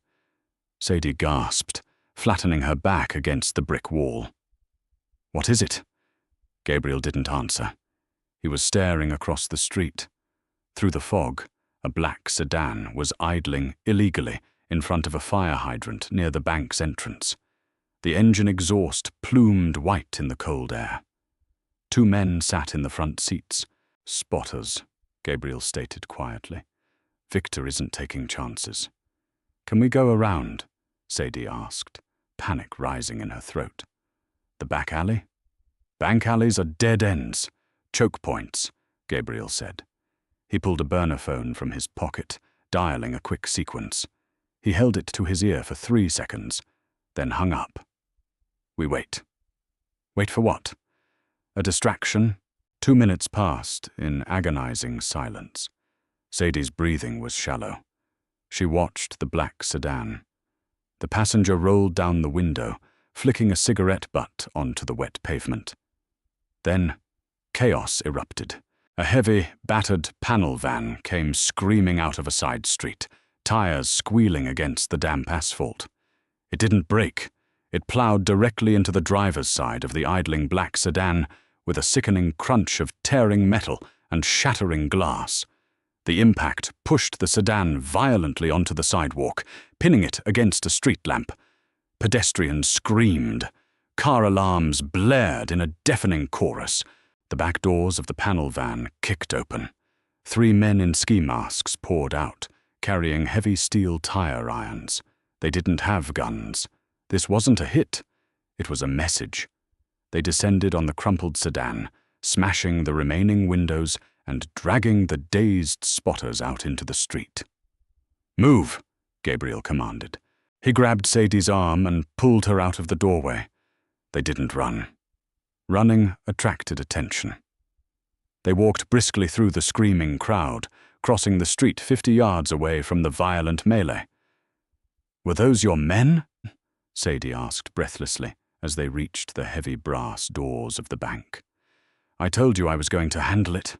Sadie gasped, flattening her back against the brick wall. "What is it?" Gabriel didn't answer. He was staring across the street. Through the fog, a black sedan was idling illegally in front of a fire hydrant near the bank's entrance. The engine exhaust plumed white in the cold air. 2 men sat in the front seats. "Spotters," Gabriel stated quietly. "Victor isn't taking chances." "Can we go around?" Sadie asked, panic rising in her throat. "The back alley?" "Bank alleys are dead ends. Choke points," Gabriel said. He pulled a burner phone from his pocket, dialing a quick sequence. He held it to his ear for 3 seconds, then hung up. "We wait." "Wait for what?" "A distraction." 2 minutes passed in agonizing silence. Sadie's breathing was shallow. She watched the black sedan. The passenger rolled down the window, flicking a cigarette butt onto the wet pavement. Then, chaos erupted. A heavy, battered panel van came screaming out of a side street, tires squealing against the damp asphalt. It didn't brake. It plowed directly into the driver's side of the idling black sedan with a sickening crunch of tearing metal and shattering glass. The impact pushed the sedan violently onto the sidewalk, pinning it against a street lamp. Pedestrians screamed. Car alarms blared in a deafening chorus. The back doors of the panel van kicked open. 3 men in ski masks poured out, carrying heavy steel tire irons. They didn't have guns. This wasn't a hit. It was a message. They descended on the crumpled sedan, smashing the remaining windows and dragging the dazed spotters out into the street. "Move," Gabriel commanded. He grabbed Sadie's arm and pulled her out of the doorway. They didn't run. Running attracted attention. They walked briskly through the screaming crowd, crossing the street 50 yards away from the violent melee. "Were those your men?" Sadie asked breathlessly as they reached the heavy brass doors of the bank. "I told you I was going to handle it,"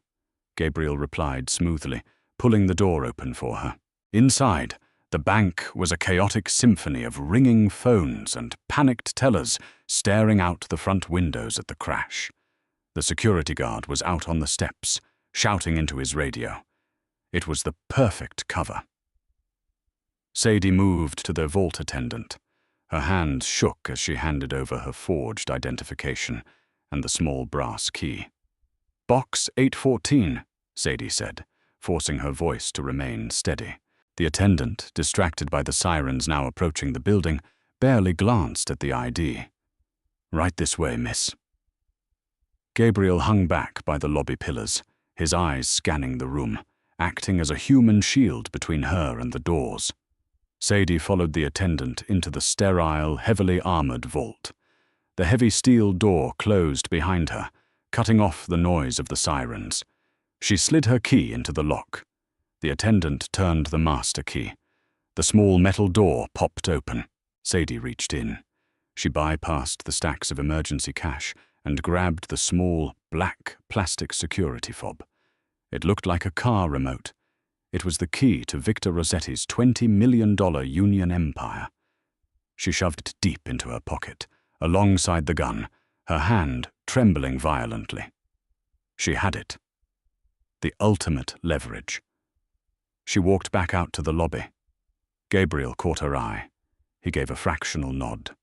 Gabriel replied smoothly, pulling the door open for her. Inside, the bank was a chaotic symphony of ringing phones and panicked tellers staring out the front windows at the crash. The security guard was out on the steps, shouting into his radio. It was the perfect cover. Sadie moved to the vault attendant. Her hand shook as she handed over her forged identification and the small brass key. "Box 814, Sadie said, forcing her voice to remain steady. The attendant, distracted by the sirens now approaching the building, barely glanced at the ID. "Right this way, miss." Gabriel hung back by the lobby pillars, his eyes scanning the room, acting as a human shield between her and the doors. Sadie followed the attendant into the sterile, heavily armored vault. The heavy steel door closed behind her, cutting off the noise of the sirens. She slid her key into the lock. The attendant turned the master key. The small metal door popped open. Sadie reached in. She bypassed the stacks of emergency cash and grabbed the small, black, plastic security fob. It looked like a car remote. It was the key to Victor Rossetti's $20 million Union empire. She shoved it deep into her pocket, alongside the gun, her hand trembling violently. She had it. The ultimate leverage. She walked back out to the lobby. Gabriel caught her eye. He gave a fractional nod.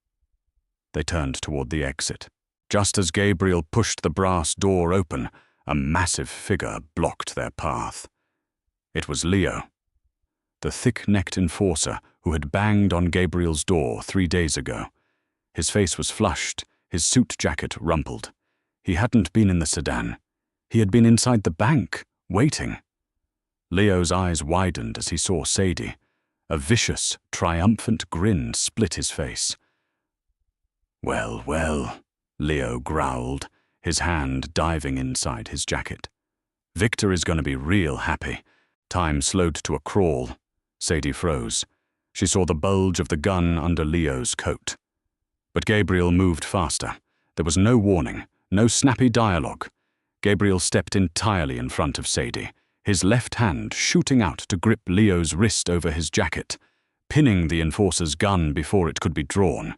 They turned toward the exit. Just as Gabriel pushed the brass door open, a massive figure blocked their path. It was Leo, the thick-necked enforcer who had banged on Gabriel's door 3 days ago. His face was flushed, his suit jacket rumpled. He hadn't been in the sedan. He had been inside the bank, waiting. Leo's eyes widened as he saw Sadie. A vicious, triumphant grin split his face. "Well, well," Leo growled, his hand diving inside his jacket. "Victor is going to be real happy." Time slowed to a crawl. Sadie froze. She saw the bulge of the gun under Leo's coat. But Gabriel moved faster. There was no warning, no snappy dialogue. Gabriel stepped entirely in front of Sadie, his left hand shooting out to grip Leo's wrist over his jacket, pinning the enforcer's gun before it could be drawn.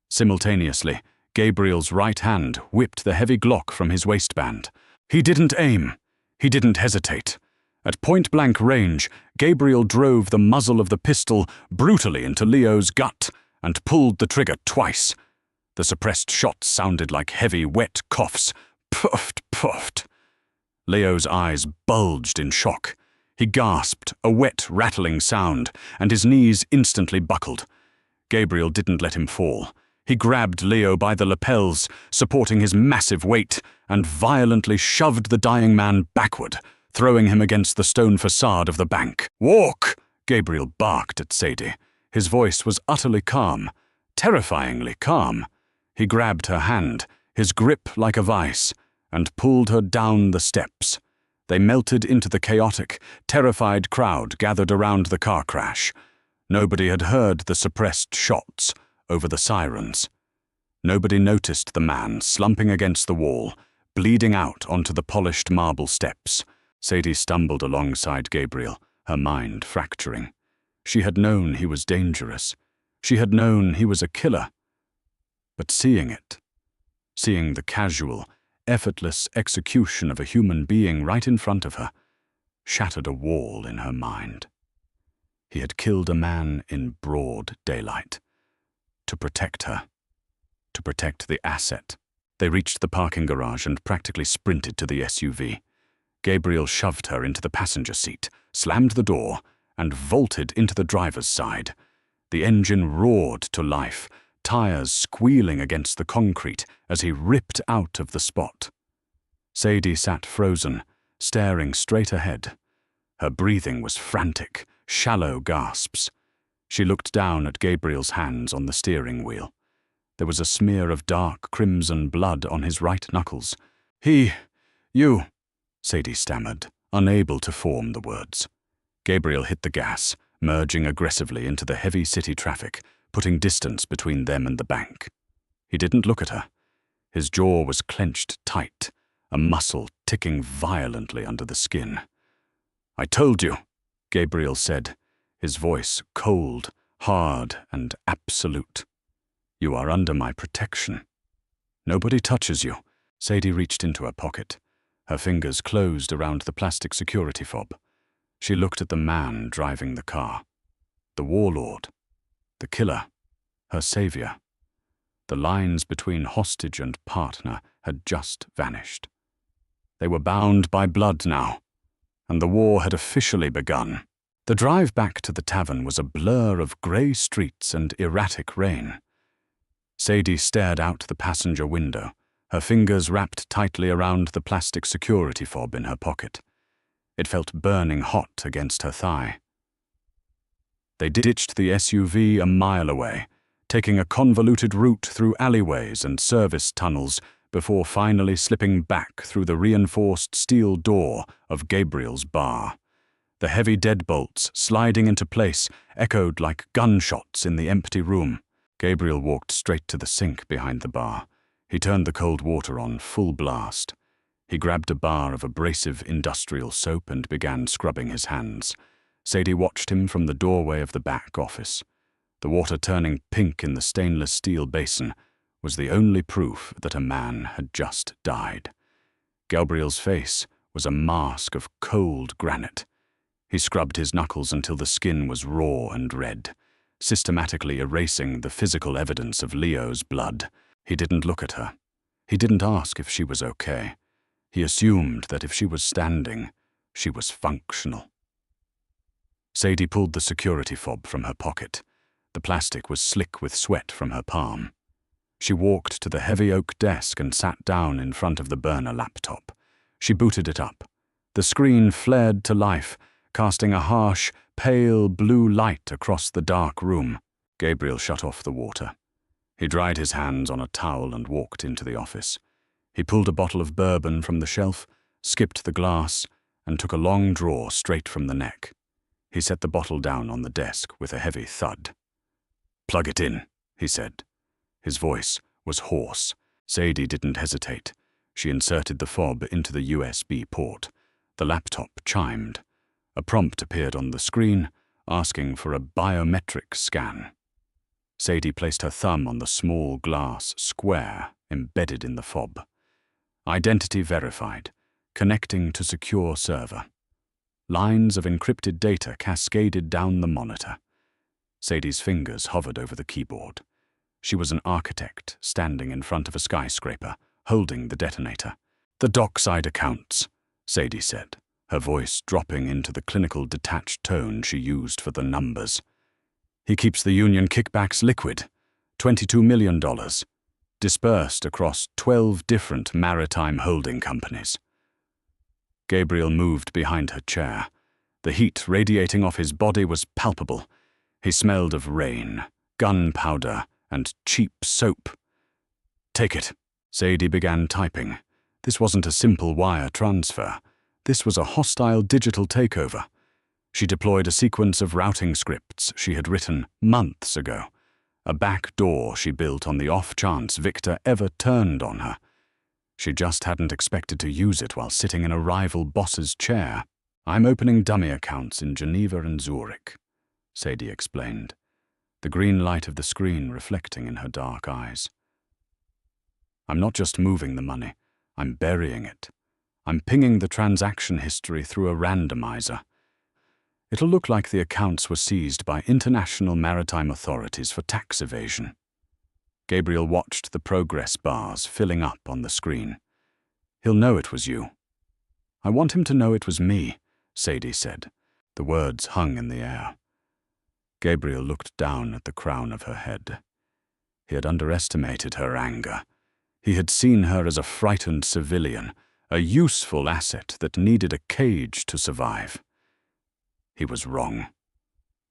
Simultaneously, Gabriel's right hand whipped the heavy Glock from his waistband. He didn't aim. He didn't hesitate. At point-blank range, Gabriel drove the muzzle of the pistol brutally into Leo's gut and pulled the trigger twice. The suppressed shots sounded like heavy, wet coughs. Puffed, puffed. Leo's eyes bulged in shock. He gasped, a wet, rattling sound, and his knees instantly buckled. Gabriel didn't let him fall. He grabbed Leo by the lapels, supporting his massive weight, and violently shoved the dying man backward, throwing him against the stone facade of the bank. "Walk!" Gabriel barked at Sadie. His voice was utterly calm, terrifyingly calm. He grabbed her hand, his grip like a vice, and pulled her down the steps. They melted into the chaotic, terrified crowd gathered around the car crash. Nobody had heard the suppressed shots over the sirens. Nobody noticed the man slumping against the wall, bleeding out onto the polished marble steps. Sadie stumbled alongside Gabriel, her mind fracturing. She had known he was dangerous. She had known he was a killer. But seeing it, seeing the casual, effortless execution of a human being right in front of her, shattered a wall in her mind. He had killed a man in broad daylight. To protect her. To protect the asset. They reached the parking garage and practically sprinted to the SUV. Gabriel shoved her into the passenger seat, slammed the door, and vaulted into the driver's side. The engine roared to life, tires squealing against the concrete as he ripped out of the spot. Sadie sat frozen, staring straight ahead. Her breathing was frantic, shallow gasps. She looked down at Gabriel's hands on the steering wheel. There was a smear of dark crimson blood on his right knuckles. You, Sadie stammered, unable to form the words. Gabriel hit the gas, merging aggressively into the heavy city traffic, putting distance between them and the bank. He didn't look at her. His jaw was clenched tight, a muscle ticking violently under the skin. "I told you," Gabriel said, his voice cold, hard, and absolute. "You are under my protection. Nobody touches you." Sadie reached into her pocket. Her fingers closed around the plastic security fob. She looked at the man driving the car. The warlord. The killer. Her savior. The lines between hostage and partner had just vanished. They were bound by blood now, and the war had officially begun. The drive back to the tavern was a blur of grey streets and erratic rain. Sadie stared out the passenger window, her fingers wrapped tightly around the plastic security fob in her pocket. It felt burning hot against her thigh. They ditched the SUV a mile away, taking a convoluted route through alleyways and service tunnels before finally slipping back through the reinforced steel door of Gabriel's bar. The heavy deadbolts sliding into place echoed like gunshots in the empty room. Gabriel walked straight to the sink behind the bar. He turned the cold water on full blast. He grabbed a bar of abrasive industrial soap and began scrubbing his hands. Sadie watched him from the doorway of the back office. The water turning pink in the stainless steel basin was the only proof that a man had just died. Gabriel's face was a mask of cold granite. He scrubbed his knuckles until the skin was raw and red, systematically erasing the physical evidence of Leo's blood. He didn't look at her. He didn't ask if she was okay. He assumed that if she was standing, she was functional. Sadie pulled the security fob from her pocket. The plastic was slick with sweat from her palm. She walked to the heavy oak desk and sat down in front of the burner laptop. She booted it up. The screen flared to life, casting a harsh, pale blue light across the dark room. Gabriel shut off the water. He dried his hands on a towel and walked into the office. He pulled a bottle of bourbon from the shelf, skipped the glass, and took a long draw straight from the neck. He set the bottle down on the desk with a heavy thud. "Plug it in," he said. His voice was hoarse. Sadie didn't hesitate. She inserted the fob into the USB port. The laptop chimed. A prompt appeared on the screen, asking for a biometric scan. Sadie placed her thumb on the small glass square embedded in the fob. Identity verified. connecting to secure server. Lines of encrypted data cascaded down the monitor. Sadie's fingers hovered over the keyboard. She was an architect standing in front of a skyscraper, holding the detonator. "The dockside accounts," Sadie said, her voice dropping into the clinical detached tone she used for the numbers. "He keeps the union kickbacks liquid, $22 million, dispersed across 12 different maritime holding companies." Gabriel moved behind her chair. The heat radiating off his body was palpable. He smelled of rain, gunpowder, and cheap soap. "Take it." Sadie began typing. This wasn't a simple wire transfer. This was a hostile digital takeover. She deployed a sequence of routing scripts she had written months ago, a back door she built on the off chance Victor ever turned on her. She just hadn't expected to use it while sitting in a rival boss's chair. "I'm opening dummy accounts in Geneva and Zurich," Sadie explained, the green light of the screen reflecting in her dark eyes. "I'm not just moving the money, I'm burying it. I'm pinging the transaction history through a randomizer. It'll look like the accounts were seized by international maritime authorities for tax evasion." Gabriel watched the progress bars filling up on the screen. "He'll know it was you." "I want him to know it was me," Sadie said. The words hung in the air. Gabriel looked down at the crown of her head. He had underestimated her anger. He had seen her as a frightened civilian, a useful asset that needed a cage to survive. He was wrong.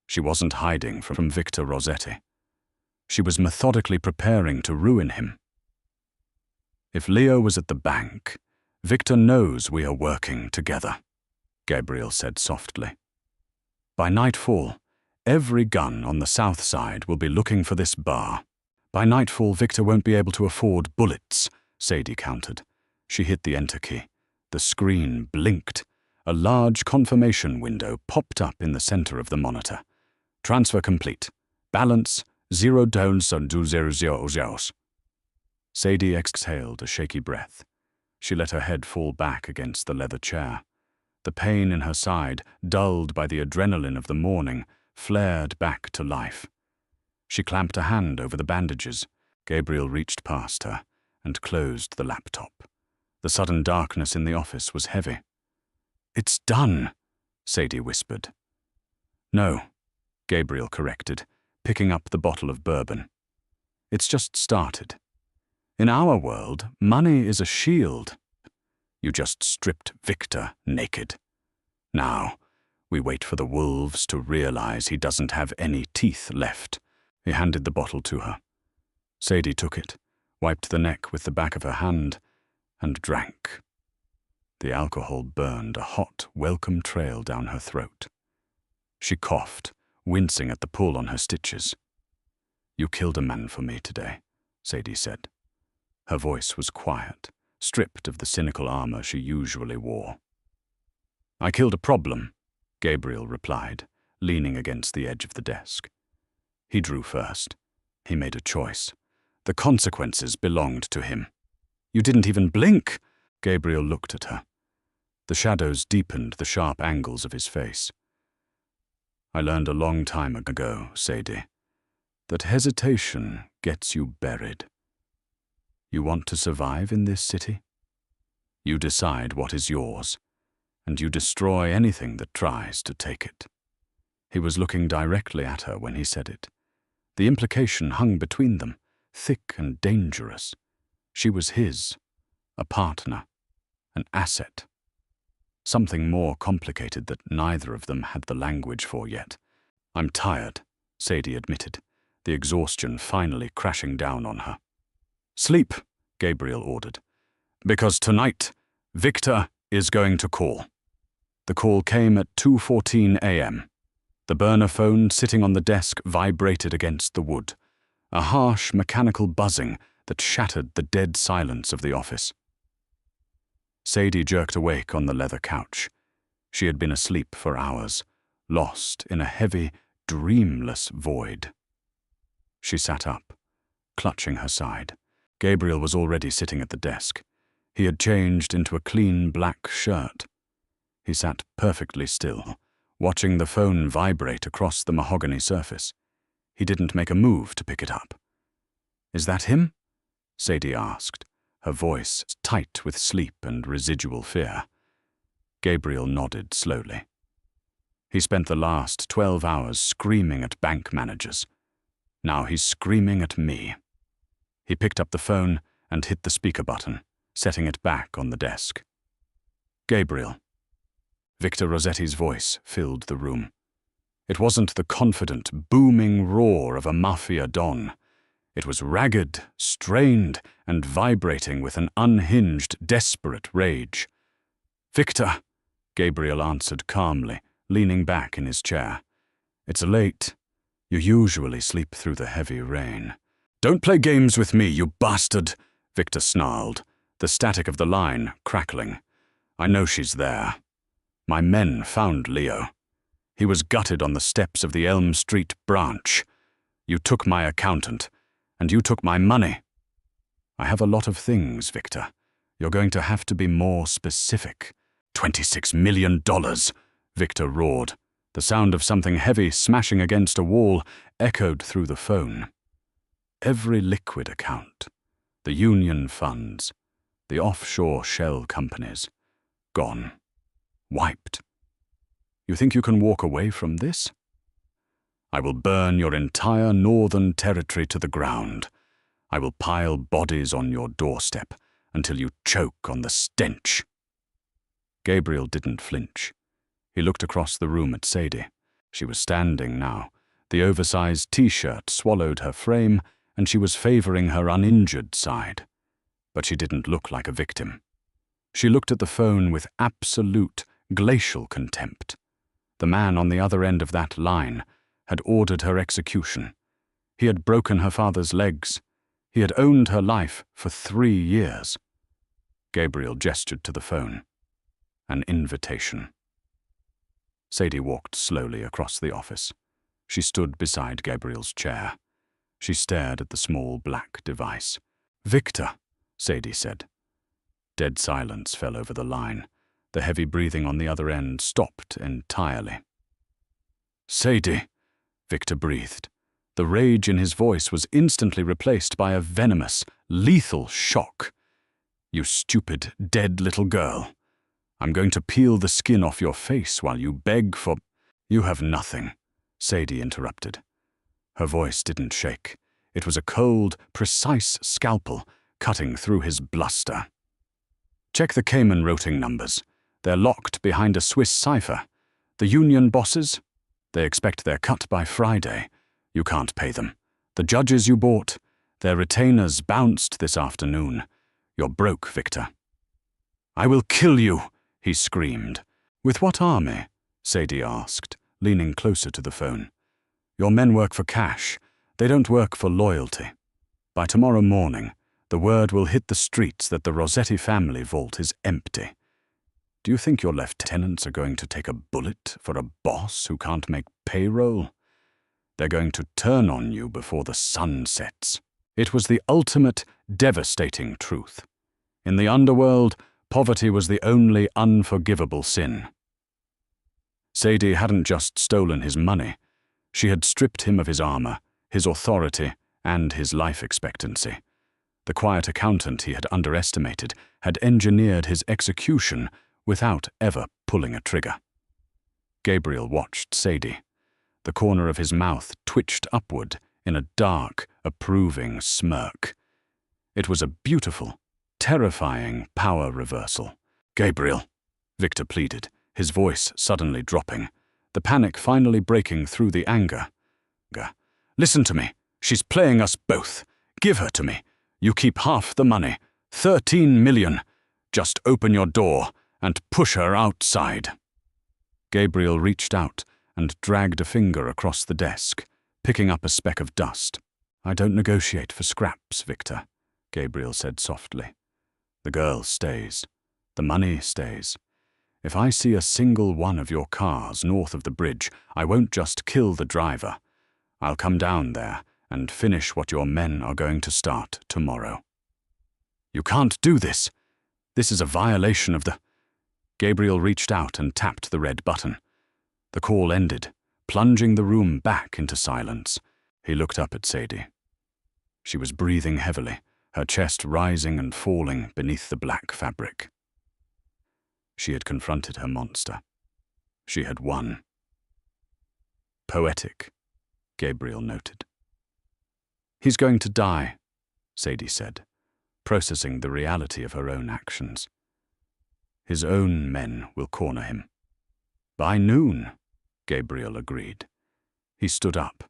She wasn't hiding from Victor Rossetti. She was methodically preparing to ruin him. "If Leo was at the bank, Victor knows we are working together," Gabriel said softly. "By nightfall, every gun on the south side will be looking for this bar. By nightfall, Victor won't be able to afford bullets," Sadie countered. She hit the enter key. The screen blinked. A large confirmation window popped up in the center of the monitor. "Transfer complete. Balance $0.0000." Sadie exhaled a shaky breath. She let her head fall back against the leather chair. The pain in her side, dulled by the adrenaline of the morning, flared back to life. She clamped a hand over the bandages. Gabriel reached past her and closed the laptop. The sudden darkness in the office was heavy. "It's done," Sadie whispered. "No," Gabriel corrected, picking up the bottle of bourbon. "It's just started. In our world, money is a shield. You just stripped Victor naked. Now, we wait for the wolves to realize he doesn't have any teeth left." He handed the bottle to her. Sadie took it, wiped the neck with the back of her hand, and drank. The alcohol burned a hot, welcome trail down her throat. She coughed, wincing at the pull on her stitches. "You killed a man for me today," Sadie said. Her voice was quiet, stripped of the cynical armor she usually wore. "I killed a problem," Gabriel replied, leaning against the edge of the desk. He drew first. He made a choice. The consequences belonged to him. "You didn't even blink," Gabriel looked at her. The shadows deepened the sharp angles of his face. "I learned a long time ago, Sadie, that hesitation gets you buried. You want to survive in this city? You decide what is yours, and you destroy anything that tries to take it." He was looking directly at her when he said it. The implication hung between them, thick and dangerous. She was his, a partner, an asset. Something more complicated that neither of them had the language for yet. "I'm tired," Sadie admitted, the exhaustion finally crashing down on her. "Sleep," Gabriel ordered, "because tonight, Victor is going to call." The call came at 2:14 a.m. The burner phone sitting on the desk vibrated against the wood, a harsh mechanical buzzing that shattered the dead silence of the office. Sadie jerked awake on the leather couch. She had been asleep for hours, lost in a heavy, dreamless void. She sat up, clutching her side. Gabriel was already sitting at the desk. He had changed into a clean black shirt. He sat perfectly still, watching the phone vibrate across the mahogany surface. He didn't make a move to pick it up. "Is that him?" Sadie asked, her voice tight with sleep and residual fear. Gabriel nodded slowly. He spent the last 12 hours screaming at bank managers. Now he's screaming at me. He picked up the phone and hit the speaker button, setting it back on the desk. "Gabriel." Victor Rossetti's voice filled the room. It wasn't the confident, booming roar of a mafia don. It was ragged, strained, and vibrating with an unhinged, desperate rage. "Victor," Gabriel answered calmly, leaning back in his chair. "It's late. You usually sleep through the heavy rain." "Don't play games with me, you bastard," Victor snarled, the static of the line crackling. "I know she's there. My men found Leo. He was gutted on the steps of the Elm Street branch. You took my accountant, and you took my money." "I have a lot of things, Victor. You're going to have to be more specific." $26 million, Victor roared. The sound of something heavy smashing against a wall echoed through the phone. Every liquid account, the union funds, the offshore shell companies, gone. Wiped. You think you can walk away from this? I will burn your entire northern territory to the ground. I will pile bodies on your doorstep until you choke on the stench. Gabriel didn't flinch. He looked across the room at Sadie. She was standing now. The oversized T-shirt swallowed her frame, and she was favoring her uninjured side. But she didn't look like a victim. She looked at the phone with absolute, glacial contempt. The man on the other end of that line had ordered her execution. He had broken her father's legs. He had owned her life for 3 years. Gabriel gestured to the phone. An invitation. Sadie walked slowly across the office. She stood beside Gabriel's chair. She stared at the small black device. "Victor," Sadie said. Dead silence fell over the line. The heavy breathing on the other end stopped entirely. "Sadie," Victor breathed. The rage in his voice was instantly replaced by a venomous, lethal shock. "You stupid, dead little girl. I'm going to peel the skin off your face while you beg for—" "You have nothing," Sadie interrupted. Her voice didn't shake. It was a cold, precise scalpel cutting through his bluster. "Check the Cayman routing numbers. They're locked behind a Swiss cipher. The union bosses? They expect their cut by Friday. You can't pay them. The judges you bought? Their retainers bounced this afternoon. You're broke, Victor." "I will kill you," he screamed. "With what army?" Sadie asked, leaning closer to the phone. "Your men work for cash. They don't work for loyalty. By tomorrow morning, the word will hit the streets that the Rossetti family vault is empty. Do you think your lieutenants are going to take a bullet for a boss who can't make payroll? They're going to turn on you before the sun sets." It was the ultimate, devastating truth. In the underworld, poverty was the only unforgivable sin. Sadie hadn't just stolen his money. She had stripped him of his armor, his authority, and his life expectancy. The quiet accountant he had underestimated had engineered his execution without ever pulling a trigger. Gabriel watched Sadie. The corner of his mouth twitched upward in a dark, approving smirk. It was a beautiful, terrifying power reversal. "Gabriel," Victor pleaded, his voice suddenly dropping, the panic finally breaking through the anger. "Listen to me. She's playing us both. Give her to me. You keep half the money. 13 million. Just open your door and push her outside." Gabriel reached out and dragged a finger across the desk, picking up a speck of dust. "I don't negotiate for scraps, Victor," Gabriel said softly. "The girl stays. The money stays. If I see a single one of your cars north of the bridge, I won't just kill the driver. I'll come down there and finish what your men are going to start tomorrow." "You can't do this." This is a violation of the... Gabriel reached out and tapped the red button. The call ended, plunging the room back into silence. He looked up at Sadie. She was breathing heavily, her chest rising and falling beneath the black fabric. She had confronted her monster. She had won. Poetic, Gabriel noted. He's going to die, Sadie said, processing the reality of her own actions. His own men will corner him. By noon, Gabriel agreed. He stood up,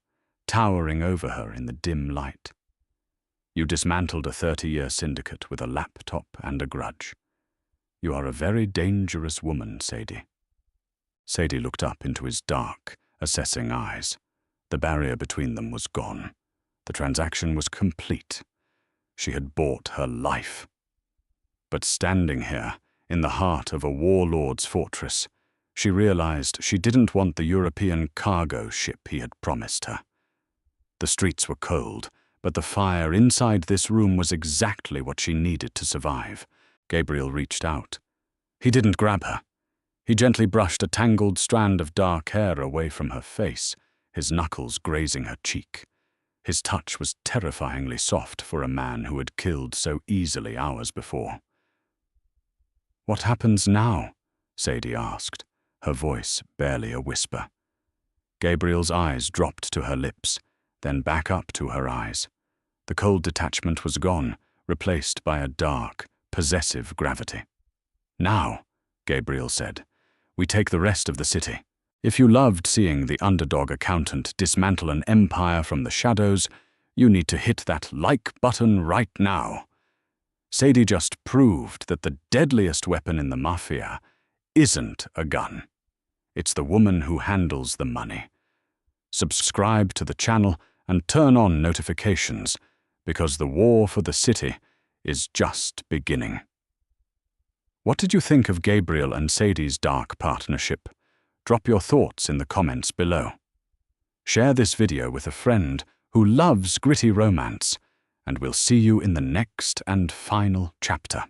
towering over her in the dim light. You dismantled a 30-year syndicate with a laptop and a grudge. You are a very dangerous woman, Sadie. Sadie looked up into his dark, assessing eyes. The barrier between them was gone. The transaction was complete. She had bought her life. But standing here, in the heart of a warlord's fortress, she realized she didn't want the European cargo ship he had promised her. The streets were cold, but the fire inside this room was exactly what she needed to survive. Gabriel reached out. He didn't grab her. He gently brushed a tangled strand of dark hair away from her face, his knuckles grazing her cheek. His touch was terrifyingly soft for a man who had killed so easily hours before. "What happens now?" Sadie asked, her voice barely a whisper. Gabriel's eyes dropped to her lips, then back up to her eyes. The cold detachment was gone, replaced by a dark, possessive gravity. "Now," Gabriel said, "we take the rest of the city. If you loved seeing the underdog accountant dismantle an empire from the shadows, you need to hit that like button right now." Sadie just proved that the deadliest weapon in the Mafia isn't a gun. It's the woman who handles the money. Subscribe to the channel and turn on notifications, because the war for the city is just beginning. What did you think of Gabriel and Sadie's dark partnership? Drop your thoughts in the comments below. Share this video with a friend who loves gritty romance, and we'll see you in the next and final chapter.